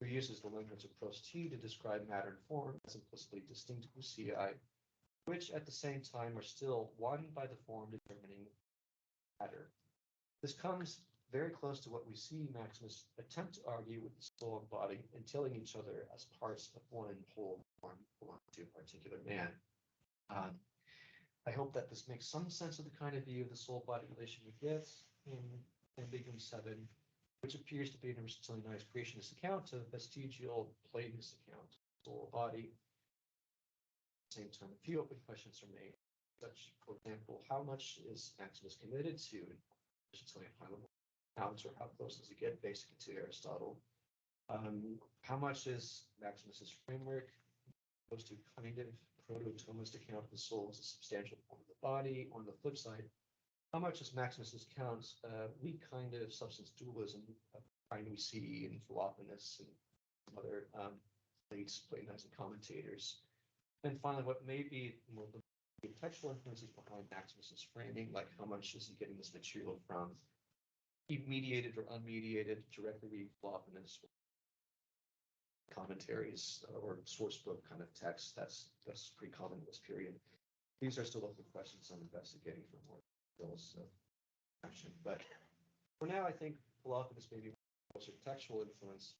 who uses the language of prosody to describe matter and form as implicitly distinct ousiai, which at the same time are still one by the form determining matter. This comes very close to what we see Maximus attempt to argue with the soul and body, entailing each other as parts of one whole form belonging to a particular man. I hope that this makes some sense of the kind of view of the soul-body relation we get in Ambiguum 7, which appears to be an Aristotelian creationist account of vestigial Platonist account, soul-body. At the same time, a few open questions are made, such, for example, how much is Maximus committed to Aristotelian high-level accounts, or how close does it get basically to Aristotle? How much is Maximus's framework opposed to kind of proto-Thomist account of the soul as a substantial form of the body? On the flip side, how much is Maximus's account weak kind of substance dualism of kind we see in Philoponus and some other late Platonizing commentators? And finally, what may be more the textual influences behind Maximus's framing, like how much is he getting this material from mediated or unmediated, directly read Plotinus, commentaries or source book kind of text. That's pretty common in this period. These are still open questions I'm investigating for more details of action. But for now, I think Plotinus may be closer to textual influence,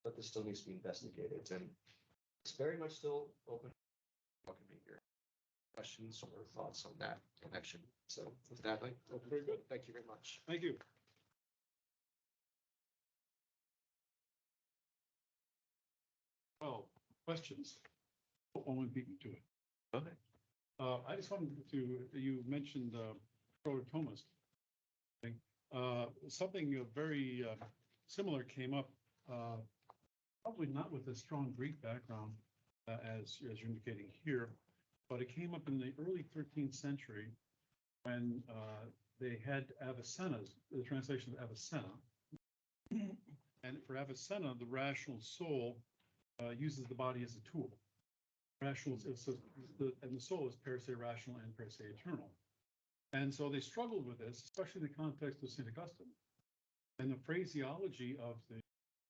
but this still needs to be investigated. And it's very much still open. Welcome me your questions or thoughts on that connection. So with that, Very good. thank you very much. Thank you. Well, questions? Only beat me to it. Okay. I just wanted to, you mentioned proto-Thomist. Something very similar came up, probably not with a strong Greek background, as you're indicating here, but it came up in the early 13th century when they had Avicenna, the translation of Avicenna. And for Avicenna, the rational soul uses the body as a tool. Rational, and the soul is per se rational and per se eternal. And so they struggled with this, especially in the context of St. Augustine. And the phraseology of the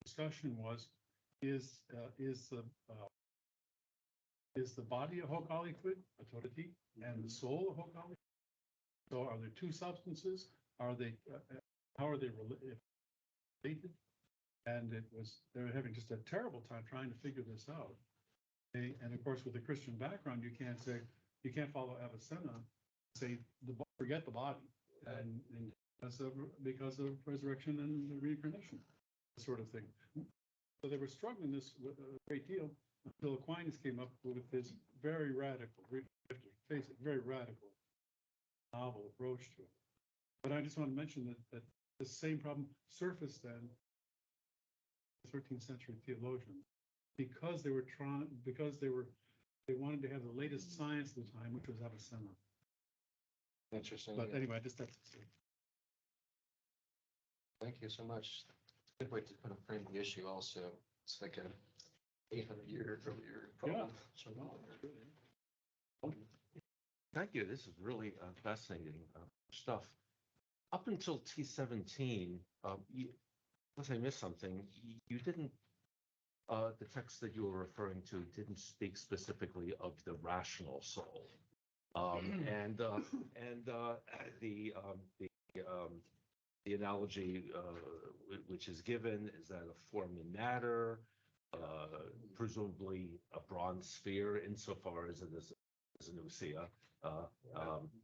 discussion was, is the body a hoc aliquid, a totity, and the soul a hoc aliquid? So are there two substances? Are they, how are they related? And they were having just a terrible time trying to figure this out. And of course, with a Christian background, you can't follow Avicenna, say, forget the body, and because of resurrection and the reincarnation, sort of thing. So they were struggling this with a great deal until Aquinas came up with his very radical, face it, very radical, novel approach to it. But I just want to mention that the same problem surfaced then, 13th century theologians, because they wanted to have the latest science at the time, which was Avicenna. Interesting. But anyway, I just have to say. Thank you so much. Good way to kind of frame the issue also. It's like a 800-year earlier problem. Thank you. This is really fascinating stuff. Up until T17, unless I missed something, you didn't, the text that you were referring to didn't speak specifically of the rational soul. The analogy which is given is that a form in matter, presumably a bronze sphere, insofar as it is an ousia,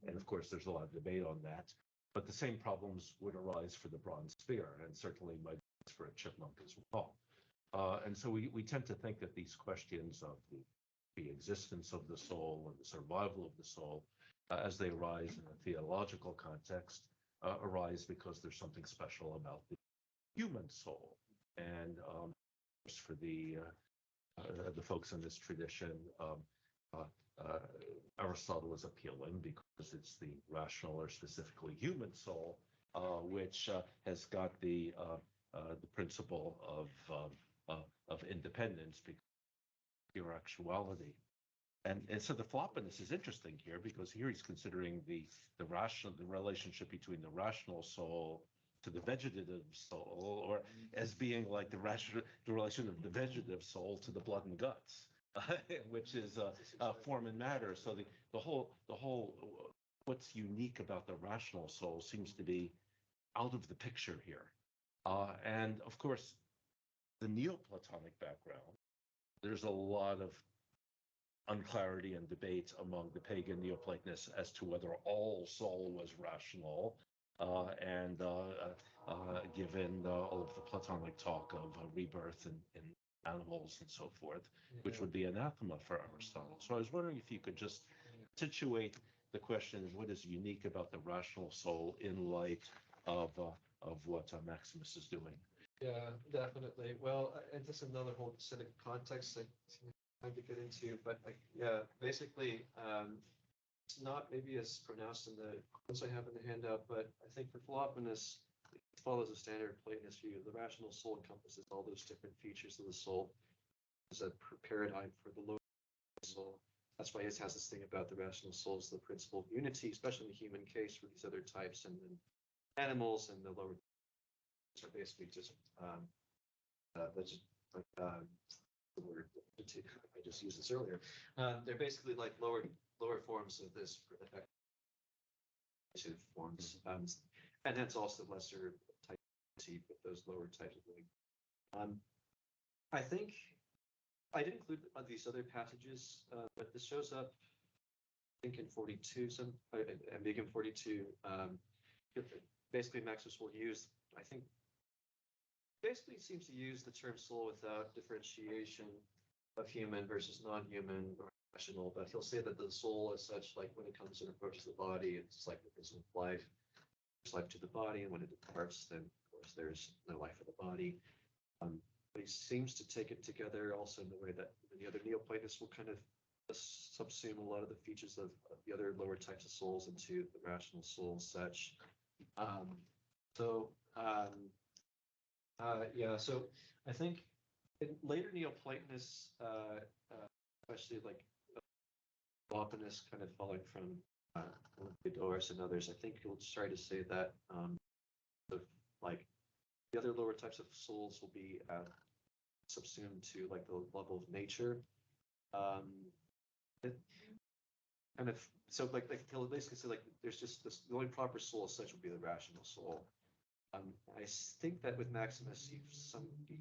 and of course there's a lot of debate on that. But the same problems would arise for the bronze sphere, and certainly might arise for a chipmunk as well. And so we tend to think that these questions of the existence of the soul and the survival of the soul, as they arise in a theological context, arise because there's something special about the human soul. And for the folks in this tradition, Aristotle is appealing because it's the rational or specifically human soul, which has got the principle of independence, because pure actuality. And so the Plotinus is interesting here, because here he's considering the relationship between the rational soul to the vegetative soul, or as being like the relation of the vegetative soul to the blood and guts, which is form and matter. So the whole what's unique about the rational soul seems to be out of the picture here. And of course, the Neoplatonic background, there's a lot of unclarity and debate among the pagan Neoplatonists as to whether all soul was rational, given all of the Platonic talk of rebirth in animals and so forth, which would be anathema for Aristotle. So I was wondering if you could just situate the question of what is unique about the rational soul in light of what Maximus is doing. Yeah, definitely. Well, and just another whole set of context that I'm trying to get into, but basically, it's not maybe as pronounced in the quotes I have in the handout, but I think for Plotinus, it follows a standard Platonist view. The rational soul encompasses all those different features of the soul. It's a paradigm for the lower soul. That's why it has this thing about the rational soul as the principle of unity, especially in the human case for these other types, and then animals, and the lower are basically just that's just like the word I just used this earlier. They're basically like lower forms of this effective forms, and hence also lesser type with those lower types of living. I think I didn't include these other passages, but this shows up, I think, in 42, Ambiguum 42. Basically, Maximus will use, I think, basically seems to use the term soul without differentiation of human versus non-human or rational, but he'll say that the soul as such, like when it comes and approaches the body, it's like there's life. There's life to the body, and when it departs, then of course there's no life for the body. But he seems to take it together also in the way that the other Neoplatonists will kind of subsume a lot of the features of the other lower types of souls into the rational soul such. So I think in later Neoplatonists, especially like Platonists, kind of following from Doris and others, I think he'll try to say that like the other lower types of souls will be subsumed to like the level of nature. So like he'll basically say like there's just this, the only proper soul as such would be the rational soul. I think that with Maximus, you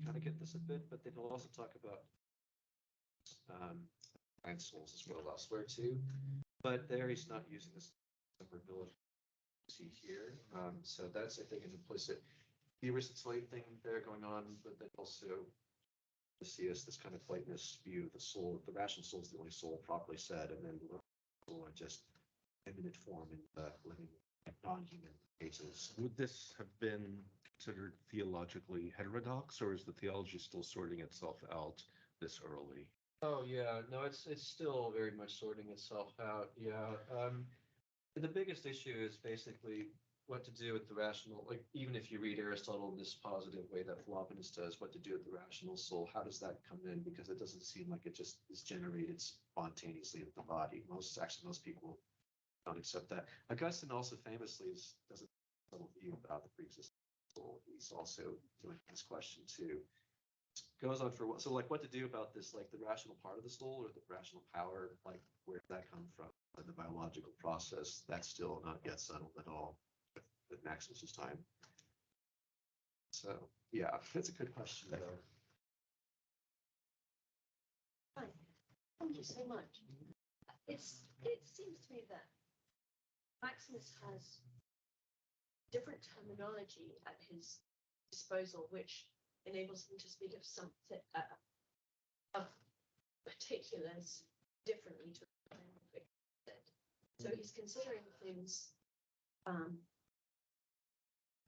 kind of get this a bit, but then he'll also talk about divine souls as well elsewhere too. But there he's not using this separability here. So that's, I think, an implicit the Aristotelian thing there going on, but then also to see as this kind of Platonist view, the soul, the rational soul is the only soul properly said, and then the soul are just immanent form in the living non-human cases. Would this have been considered theologically heterodox, or is the theology still sorting itself out this early? Oh yeah, no, it's still very much sorting itself out. Yeah, the biggest issue is basically what to do with the rational. Like even if you read Aristotle in this positive way that Philoponus does, what to do with the rational soul? How does that come in? Because it doesn't seem like it just is generated spontaneously in the body. Most people don't accept that. Augustine also famously doesn't have a view about the pre-existing soul. He's also doing this question too. Goes on for what? So like what to do about this, like the rational part of the soul or the rational power, like where did that come from? The biological process, that's still not yet settled at all with Maximus's time. So yeah, that's a good question though. Hi, thank you so much. It seems to me that Maximus has different terminology at his disposal, which enables him to speak of something of particulars differently to so he's considering things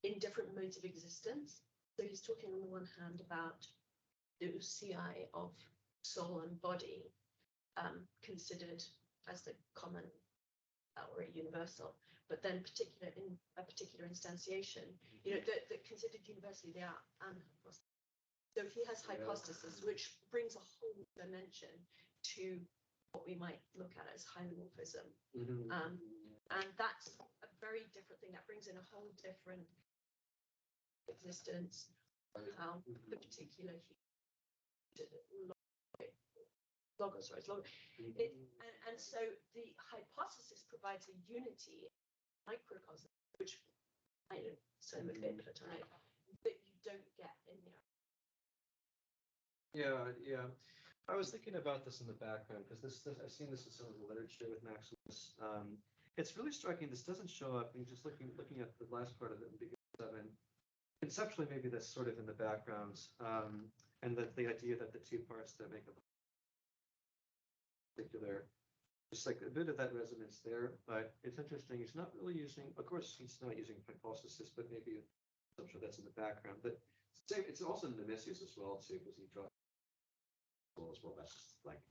in different modes of existence. So he's talking on the one hand about the ousiai of soul and body considered as the common or a universal, but then in a particular instantiation, that considered universally they are anhypostasis. So he has hypostasis, which brings a whole dimension to what we might look at as hymorphism. And that's a very different thing. That brings in a whole different existence, how the particular logos, and so the hypothesis provides a unity, microcosm, which I know some of it Platonic, that you don't get in there. Yeah. I was thinking about this in the background because this I've seen this in some of the literature with Maximus. It's really striking. This doesn't show up. And just looking at the last part of it in Ambiguum 7. Conceptually, maybe that's sort of in the background, and that the idea that the two parts that make up particular, just like a bit of that resonance there. But it's interesting. He's not really using. Of course, he's not using hypostasis, but maybe I'm sure that's in the background. But it's also in Nemesius as well too, because he draws as well. That's just like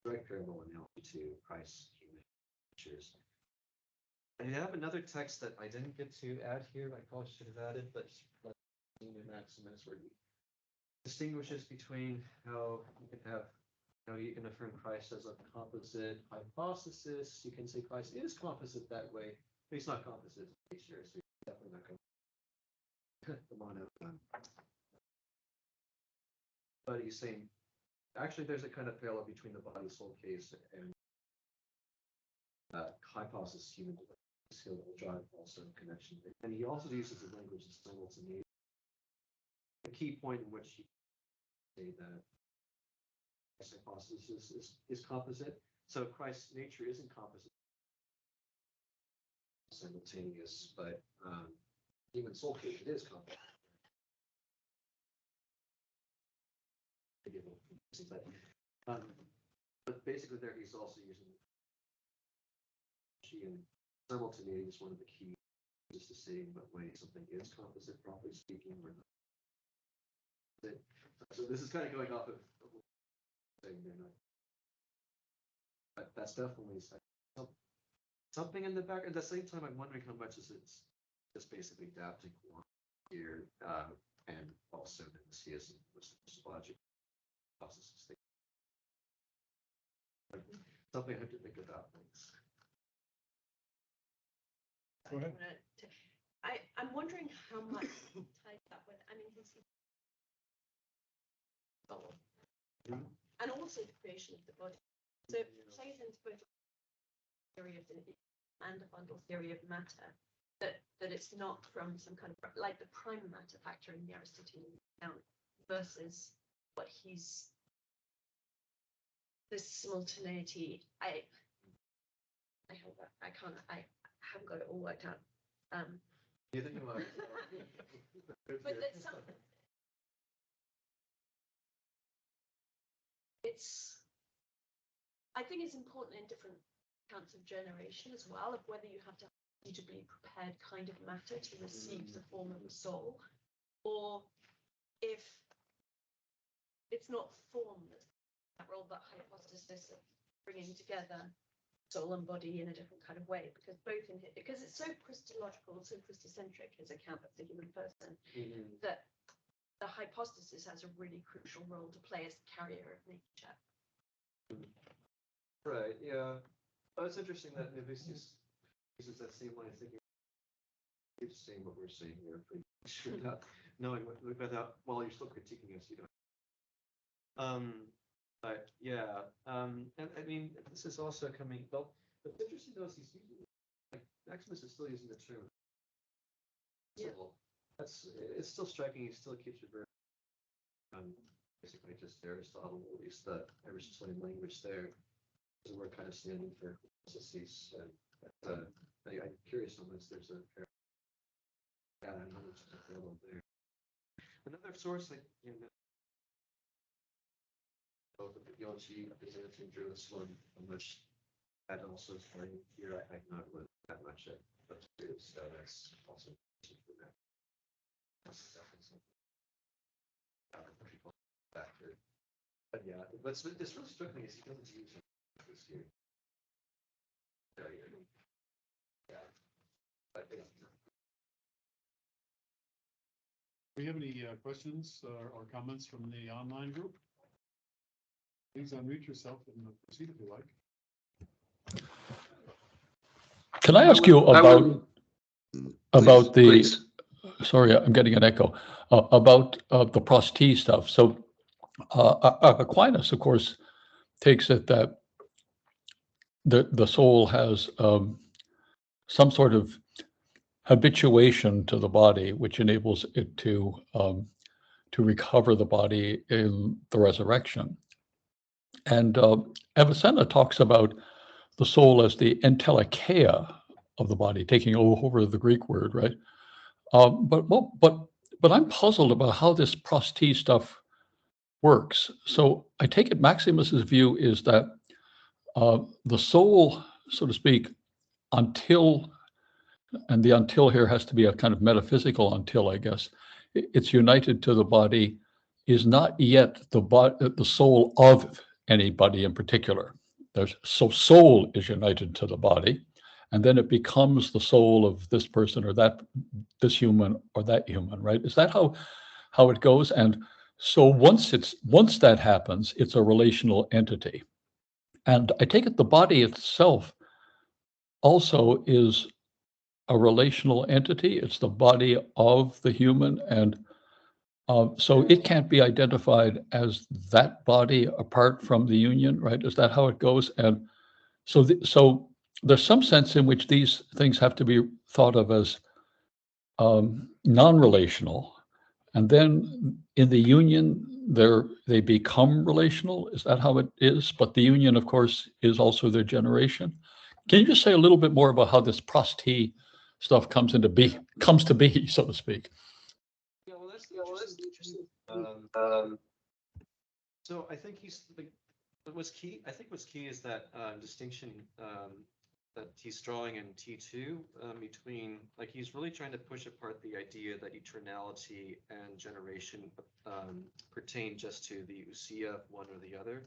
direct parallel analogy to Christ's human natures. And you have another text that I didn't get to add here. I probably should have added, but in Maximus, where he distinguishes between how you can affirm Christ as a composite hypostasis. You can say Christ is composite that way, but he's not composite in nature, so he's definitely not going the mono. But he's saying, actually, there's a kind of parallel between the body-soul case and hypothesis human skill will drive also connection. And he also uses the language of simultaneity. The key point in which he say that Christ's hypothesis is composite. So Christ's nature isn't composite, simultaneous, but human soul case it is composite. But basically, there he's also using and simultaneity is one of the keys just to saying what way something is composite, properly speaking, or not. So this is kind of going off of saying they're not. But that's definitely something in the back. At the same time, I'm wondering how much is it's just basically adapting here, and also the theism was logic processes. Something I have to think about things. Go ahead. I'm wondering how much ties up with, I mean, his soul, and also the creation of the body. So it plays into both theory of the and a bundle theory of matter, that it's not from some kind of like the prime matter factor in the Aristotelian account versus what he's this simultaneity. I haven't got it all worked out. You think about it. But there's some. I think it's important in different counts of generation as well, of whether you have to have a suitably prepared kind of matter to receive the form of the soul, or if it's not form that's that role, but hypostasis of bringing together soul and body in a different kind of way, because because it's so Christological, so Christocentric his account of the human person, that the hypostasis has a really crucial role to play as the carrier of nature. Right. Yeah. Oh, it's interesting that Navistius uses that same line of thinking. It's saying what we're saying here, pretty sure without knowing without while you're still critiquing us, you don't. But yeah, and I mean, this is also coming. Well, what's interesting though is he's using, like, Maximus is still using the term. Yeah. So it's still striking. He still keeps it very basically just Aristotle, at least the Aristotelian language there. So we're kind of standing for processes, and I'm curious how much there's a how much is available there. Another source, like both of the Yoshi, Byzantine, Jerusalem, how much that also is playing here. I'm not with that much yet, but so that's also for that. That's definitely something. People factor. But yeah, what's this really struck me is he doesn't use it this year. Yeah. But yeah. Do we have any questions or comments from the online group? Please unmute yourself and proceed if you like. Can I ask you about the, Please. sorry, I'm getting an echo, about the prosti stuff. So Aquinas, of course, takes it that the soul has some sort of habituation to the body, which enables it to recover the body in the resurrection. And Avicenna talks about the soul as the entelikeia of the body, taking over the Greek word, right? But I'm puzzled about how this prosti stuff works. So I take it Maximus's view is that the soul, so to speak, until, and the until here has to be a kind of metaphysical until, I guess, it's united to the body, is not yet the soul of anybody in particular. So soul is united to the body, and then it becomes the soul of this person or this human or that human, right? Is that how it goes? And so once that happens, it's a relational entity. And I take it the body itself also is a relational entity. It's the body of the human, and so it can't be identified as that body apart from the union, right? Is that how it goes? And so, so there's some sense in which these things have to be thought of as non-relational, and then in the union, they become relational. Is that how it is? But the union, of course, is also their generation. Can you just say a little bit more about how this prosti stuff comes to be, so to speak? Yeah, well, that's interesting. So I think what's key. I think what's key is that distinction that he's drawing in T2 between, like, he's really trying to push apart the idea that eternality and generation pertain just to the ousia of one or the other.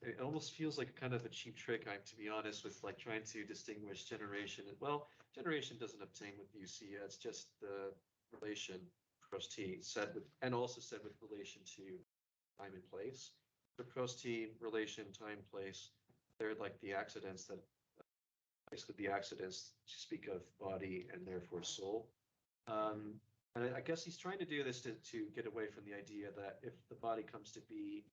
It almost feels like kind of a cheap trick, to be honest, with like trying to distinguish generation. Well, generation doesn't obtain with ousia; it's just the relation prosti said with, and also said with relation to time and place. The prosti, relation, time, place, they're like the accidents that basically the accidents to speak of body and therefore soul. And I guess he's trying to do this to get away from the idea that if the body comes to be,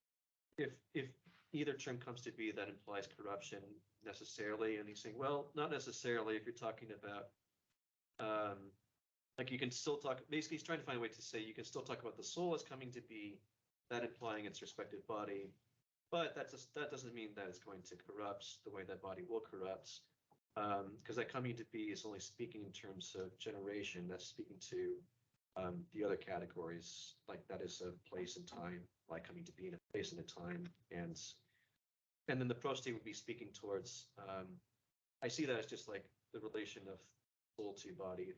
if either term comes to be, that implies corruption necessarily. And he's saying, well, not necessarily. If you're talking about, like, you can still talk. Basically, he's trying to find a way to say you can still talk about the soul as coming to be, that implying its respective body, but that doesn't mean that it's going to corrupt the way that body will corrupt. Because that coming to be is only speaking in terms of generation. That's speaking to the other categories, like that is a place and time, like coming to be in a place and a time, and then the prosti would be speaking towards. I see that as just like the relation of soul to body.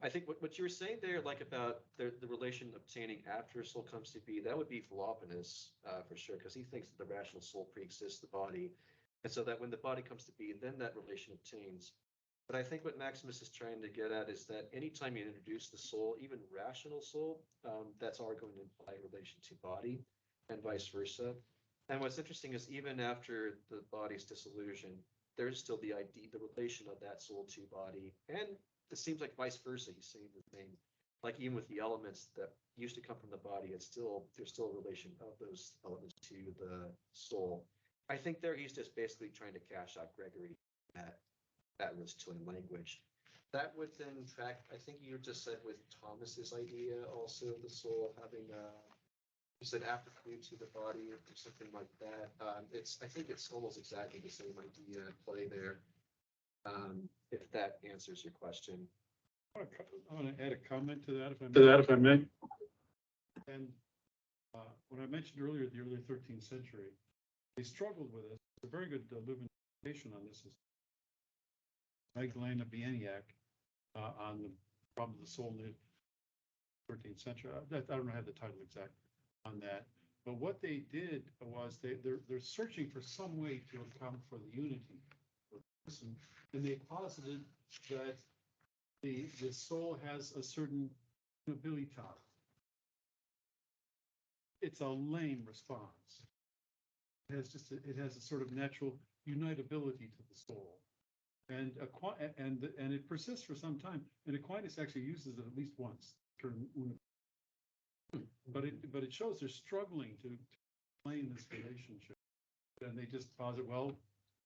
I think what you were saying there, like about the relation obtaining after soul comes to be, that would be Philoponus for sure, because he thinks that the rational soul pre-exists the body. And so that when the body comes to be, then that relation obtains. But I think what Maximus is trying to get at is that anytime you introduce the soul, even rational soul, that's all going to imply relation to body and vice versa. And what's interesting is even after the body's dissolution, there's still the idea, the relation of that soul to body. And it seems like vice versa, he's saying the thing. Like even with the elements that used to come from the body, there's still a relation of those elements to the soul. I think there he's just basically trying to cash out Gregory at Aristotelian language. That would then track, I think you just said with Thomas's idea also of the soul having you said afterfluid to the body or something like that. I think it's almost exactly the same idea at play there. If that answers your question. I want to add a comment to that, if I may. And when I mentioned earlier the early 13th century, they struggled with it. A very good illumination on this is Magdalena Bieniak on the problem of the soul in the 13th century. I don't have the title exact on that, but what they did was they're searching for some way to account for the unity of the person, and they posited that the soul has a certain ability. It's a lame response. It has a sort of natural unitability to the soul, and it persists for some time. And Aquinas actually uses it at least once, but it shows they're struggling to explain this relationship, and they just posit, well,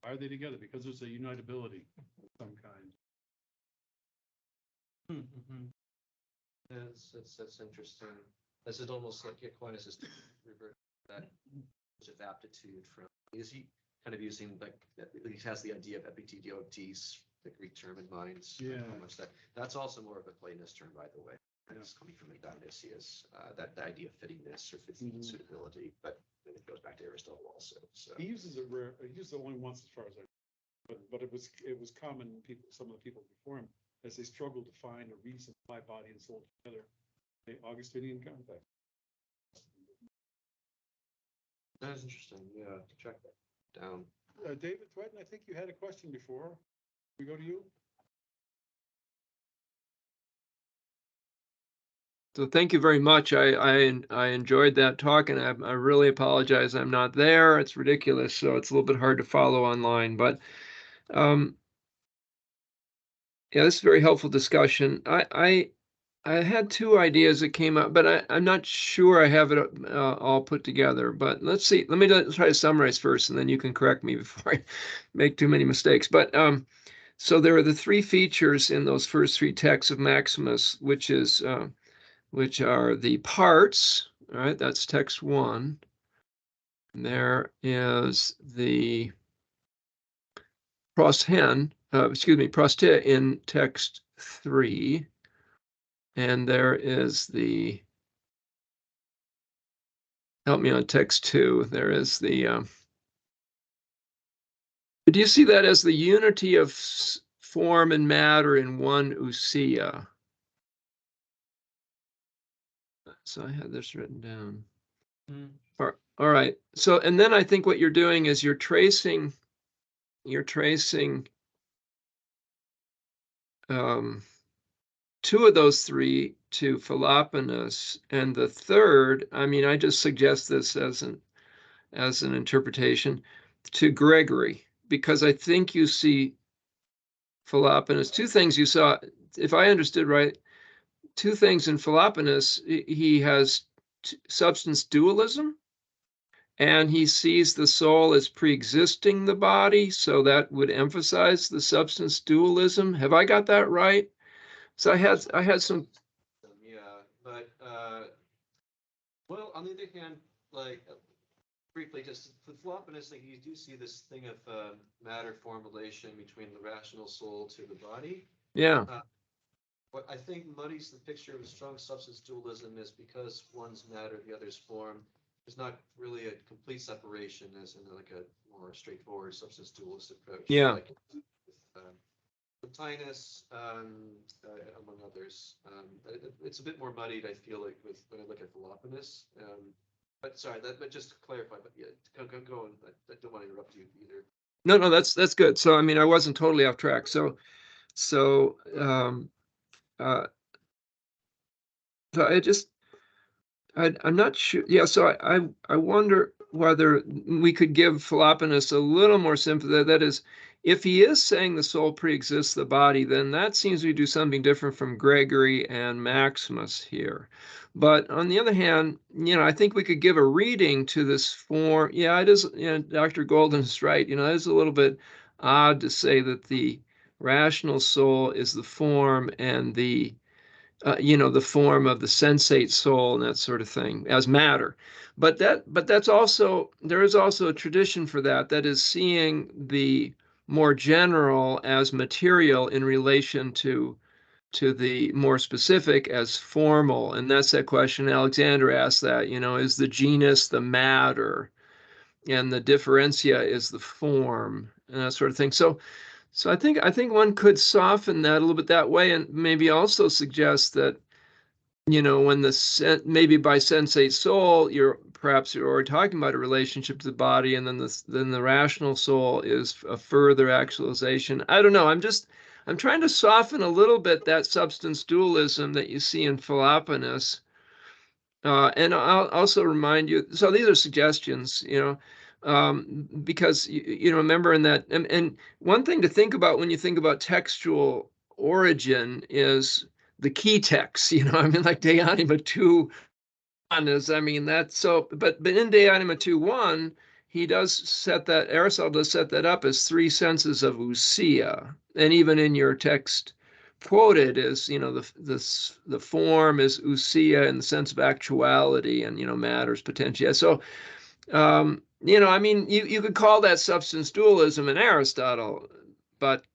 why are they together? Because there's a unitability of some kind. That's interesting. As it almost like Aquinas is revert that of aptitude from, is he kind of using, like, he has the idea of epitidiotes, the Greek term in mind. Yeah. How much that's also more of a Platonist term, by the way. It's coming from Dionysius, that the idea of fittingness or suitability, but then it goes back to Aristotle also. So he uses it rare. He used it only once, as far as I know, but it was common in people, some of the people before him, as they struggled to find a reason why body and soul together. The Augustinian context. That's interesting. Yeah, to track that down. David Thwaiton, I think you had a question before. We go to you. So thank you very much. I enjoyed that talk, and I really apologize I'm not there. It's ridiculous, so it's a little bit hard to follow online. But Yeah, this is a very helpful discussion. I had two ideas that came up, but I'm not sure I have it all put together. But let's see. Let me try to summarize first, and then you can correct me before I make too many mistakes. But so there are the three features in those first three texts of Maximus, which are the parts. All right, that's text 1. And there is the proste in text 3. And there is the, help me on text 2, there is the, do you see that as the unity of form and matter in one ousia? So I had this written down. All right. So, and then I think what you're doing is you're tracing two of those three to Philoponus, and the third, I mean, I just suggest this as an interpretation, to Gregory, because I think you see Philoponus, two things you saw, if I understood right, two things in Philoponus. He has substance dualism, and he sees the soul as pre-existing the body, so that would emphasize the substance dualism. Have I got that right? So I had some. Yeah, but well, on the other hand, like briefly, just with Philoponus, like you do see this thing of matter form relation between the rational soul to the body. Yeah. What I think muddies the picture of a strong substance dualism is because one's matter, the other's form. There's not really a complete separation as in like a more straightforward substance dualist approach. Yeah. Like with Plotinus, among others. It's a bit more muddied, I feel like, when I look at Philoponus. But sorry, but just to clarify, but yeah, go on. I don't want to interrupt you either. No, that's good. So I mean, I wasn't totally off track. So I'm not sure. Yeah, so I wonder whether we could give Philoponus a little more sympathy. That is, if he is saying the soul pre-exists the body, then that seems to do something different from Gregory and Maximus here. But on the other hand, I think we could give a reading to this form. Yeah, it is. Dr. Golden is right. It is a little bit odd to say that the rational soul is the form and the form of the sensate soul and that sort of thing as matter. But that's also, there is also a tradition for that. That is seeing the more general as material in relation to the more specific as formal. And that's that question Alexander asked, that, is the genus the matter and the differentia is the form and that sort of thing. So I think one could soften that a little bit that way, and maybe also suggest that, when maybe by sensate soul, you're already talking about a relationship to the body, and then the rational soul is a further actualization. I don't know. I'm trying to soften a little bit that substance dualism that you see in Philoponus. And I'll also remind you, so these are suggestions, because remember in that, and one thing to think about when you think about textual origin is the key texts, like De Anima 2:1 is, that's so, but in De Anima 2:1, Aristotle does set that up as three senses of ousia, and even in your text quoted is, the form is ousia in the sense of actuality and, matter's potentia. So, you could call that substance dualism in Aristotle, but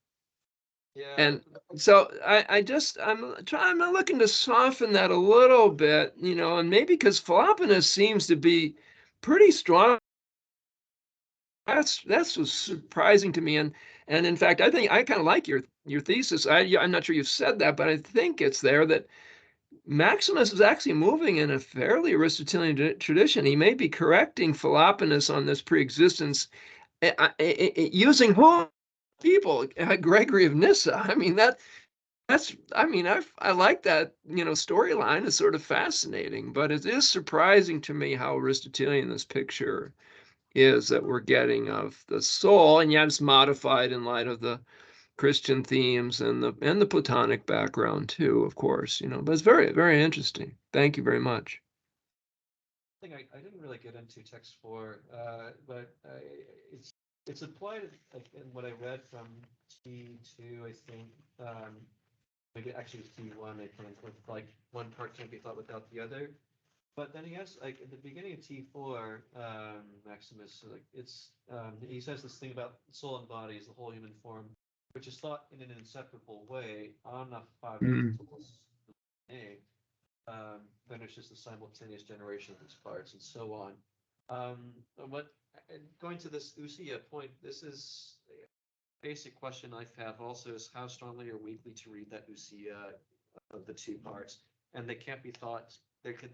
yeah. And so I'm looking to soften that a little bit, and maybe because Philoponus seems to be pretty strong. That's was surprising to me, and in fact, I think I kind of like your thesis. I'm not sure you've said that, but I think it's there that Maximus is actually moving in a fairly Aristotelian tradition. He may be correcting Philoponus on this pre-existence, using whom people, Gregory of Nyssa. I like that, storyline is sort of fascinating, but it is surprising to me how Aristotelian this picture is that we're getting of the soul, and yet it's modified in light of the Christian themes and the Platonic background too, of course, but it's very, very interesting. Thank you very much. Thing I didn't really get into text 4, but it's implied in what I read from T2, I think, maybe actually T1, I think, with like one part can't be thought without the other. But then he has, like, at the beginning of T4, Maximus, like, he says this thing about soul and body is the whole human form, which is thought in an inseparable way, then it's just the simultaneous generation of these parts and so on. Going to this ousia point, this is a basic question I have also, is how strongly or weakly to read that ousia of the two parts, and they can't be thought. They can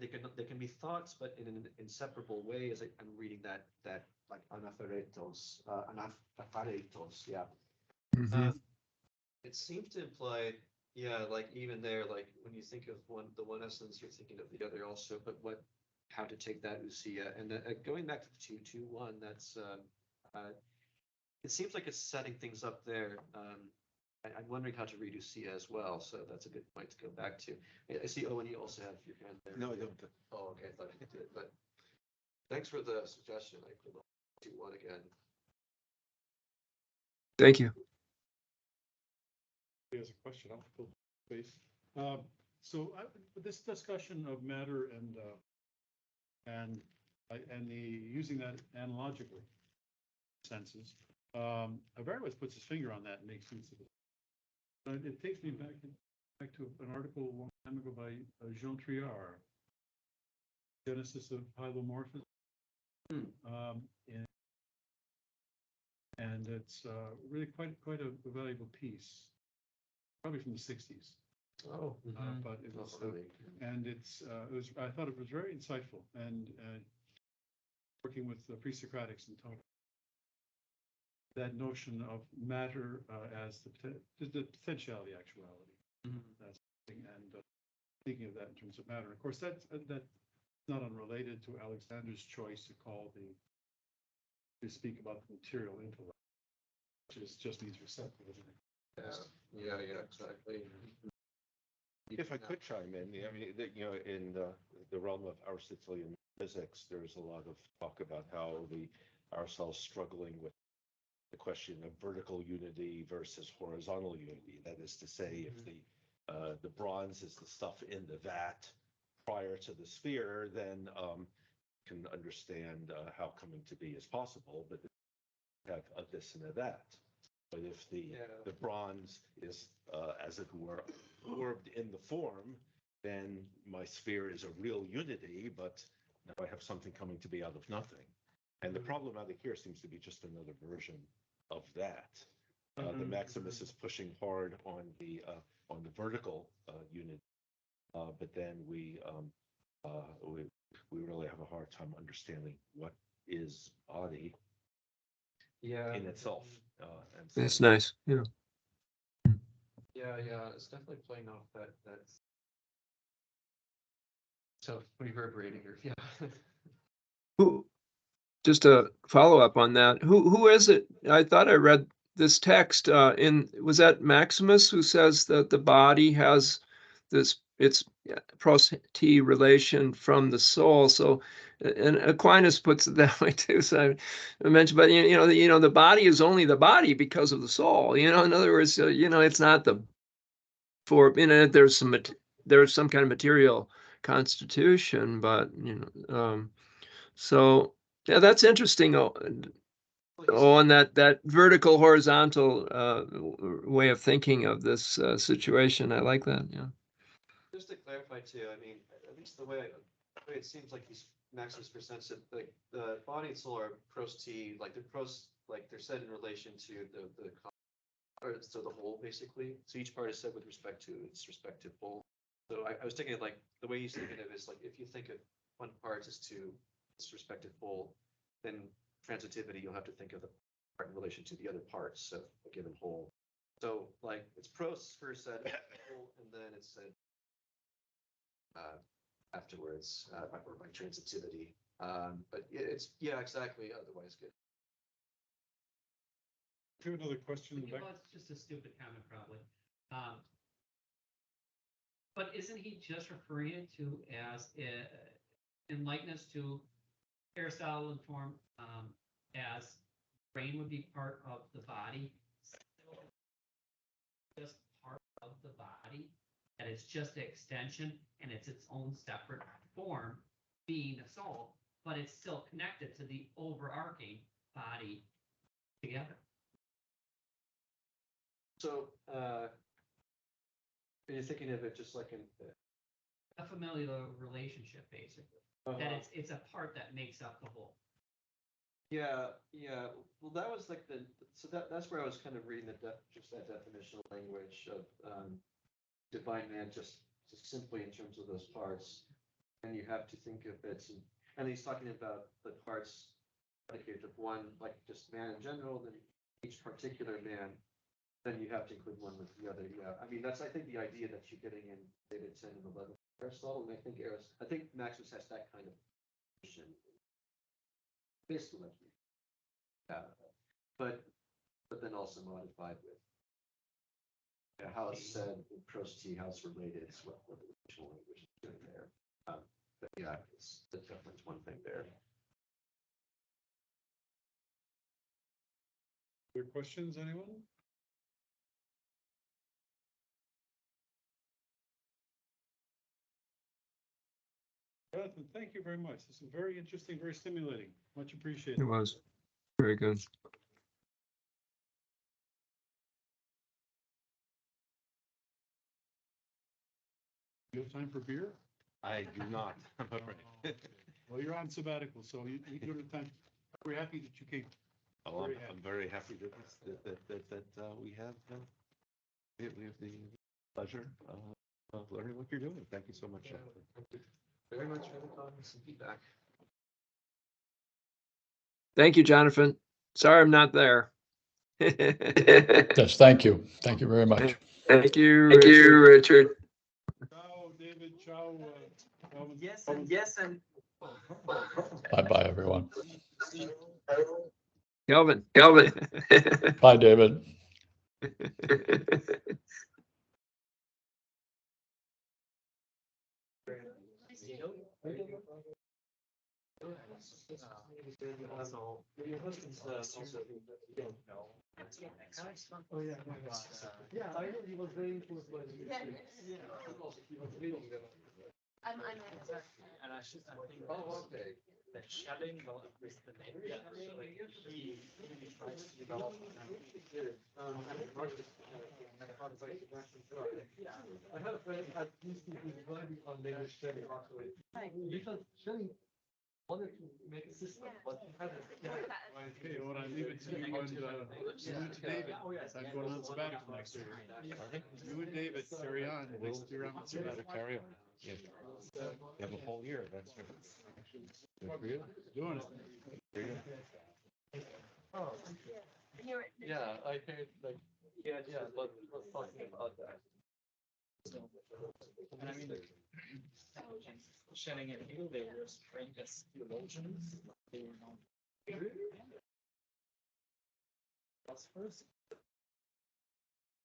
be thoughts, but in an inseparable way. As I'm reading that like anaphoritos, yeah. It seems to imply, yeah, like even there, like when you think of the one essence, you're thinking of the other also. But how to take that ousia, and going back to 2:1, that's it seems like it's setting things up there. I'm wondering how to read ousia as well, so that's a good point to go back to. I see Owen, you also have your hand there. No, I don't. Oh, okay, I thought I did, but thanks for the suggestion. I could do one again. Thank you. There's a question. I'll fill space. So this discussion of matter and the using that analogically senses, Averroes puts his finger on that and makes use of it. It takes me back to an article a long time ago by Jean Triard, Genesis of Hylomorphism. And it's really quite a valuable piece, probably from the 60s. Oh, But it was, and I thought it was very insightful, and working with the pre-Socratics and talking that notion of matter as the potentiality, actuality. That's and thinking of that in terms of matter. Of course, that's not unrelated to Alexander's choice to speak about the material intellect, which just means receptive, isn't it? Yeah, exactly. If I could chime in, I mean, in the realm of Aristotelian physics, there's a lot of talk about how Aristotle's struggling with the question of vertical unity versus horizontal unity. That is to say, if the bronze is the stuff in the vat prior to the sphere, then can understand how coming to be is possible, but have a this and a that. But if the bronze is, as it were, absorbed in the form, then my sphere is a real unity, but now I have something coming to be out of nothing. And the problematic here seems to be just another version of that. The Maximus is pushing hard on the vertical unit, but then we really have a hard time understanding what is body in itself. And so That's nice. Yeah. Yeah, it's definitely playing off that so reverberating or Who? Just a follow up on that. Who is it? I thought I read this text was that Maximus who says that the body has its pros-t relation from the soul. So, and Aquinas puts it that way too. So I mentioned, but the body is only the body because of the soul. In other words, it's not there's some kind of material constitution, but so yeah, that's interesting. On that vertical horizontal way of thinking of this situation, I like that. Yeah. Just to clarify too, I mean, at least the way it seems like Maximus presents it, like the body and soul are pros-t, like they're said in relation to the whole basically. So each part is said with respect to its respective whole. So I was thinking like the way he's thinking of it is like if you think of one part as to its respective whole, then transitivity you'll have to think of the part in relation to the other parts of a given whole. So like it's pros first said whole, and then it's said afterwards or by transitivity. But it's exactly otherwise good. Do another question in the back. Well, it's just a stupid comment, probably. But isn't he just referring it to as in likeness to Aristotle in form as brain would be part of the body, just part of the body, that it's just an extension and it's its own separate form, being a soul, but it's still connected to the overarching body together. So, are you thinking of it just like in? A familial relationship, basically. That it's a part that makes up the whole. Yeah, yeah. Well, that was like that's where I was kind of reading just that definitional language of divine man, just simply in terms of those parts. And you have to think of it, and he's talking about the parts predicated of one, like just man in general, then each particular man. Then you have to include one with the other. Yeah, I mean that's I think the idea that you're getting in David 10 and 11 Aristotle, and I think Maximus has that kind of position. Basically, but then also modified with how it's said in prose T, how it's related, is what the original language is doing there. But yeah, it's definitely one thing there. Other questions, anyone? Jonathan, thank you very much. This is very interesting, very stimulating. Much appreciated. It was very good. You have time for beer? I do not. I'm afraid. Well, you're on sabbatical, so you don't have time. We're happy that you came. Oh, Very I'm very happy that we have the pleasure of learning what you're doing. Thank you so much. Thank you very much for the comments and feedback. Thank you, Jonathan. Sorry I'm not there. Yes, thank you. Thank you very much. Thank you, Richard. Ciao, David. Ciao. Calvin. Yes, and Bye-bye, everyone. Kelvin. Bye, David. your husband's also. Oh, yeah. Yeah, I know he was very influenced by the music. Yeah. He was reading them. I'm And I think. Oh, okay. That shedding is the name. Yeah. So like he tries to develop. I have a friend at UC who's running on language shedding. Because shedding wanted to make a system, but he had Okay, well, I leave it to you and you to David. I'm going on sabbatical next year. You and David carry on next year on sabbatical. Carry on. Yeah. You have a whole year. That's good. Good for you. Doing it. Very good. Yeah, I heard like, yeah, but was talking about that. And I mean, Schelling and Hegel, they were trained as theologians. They were not philosophers.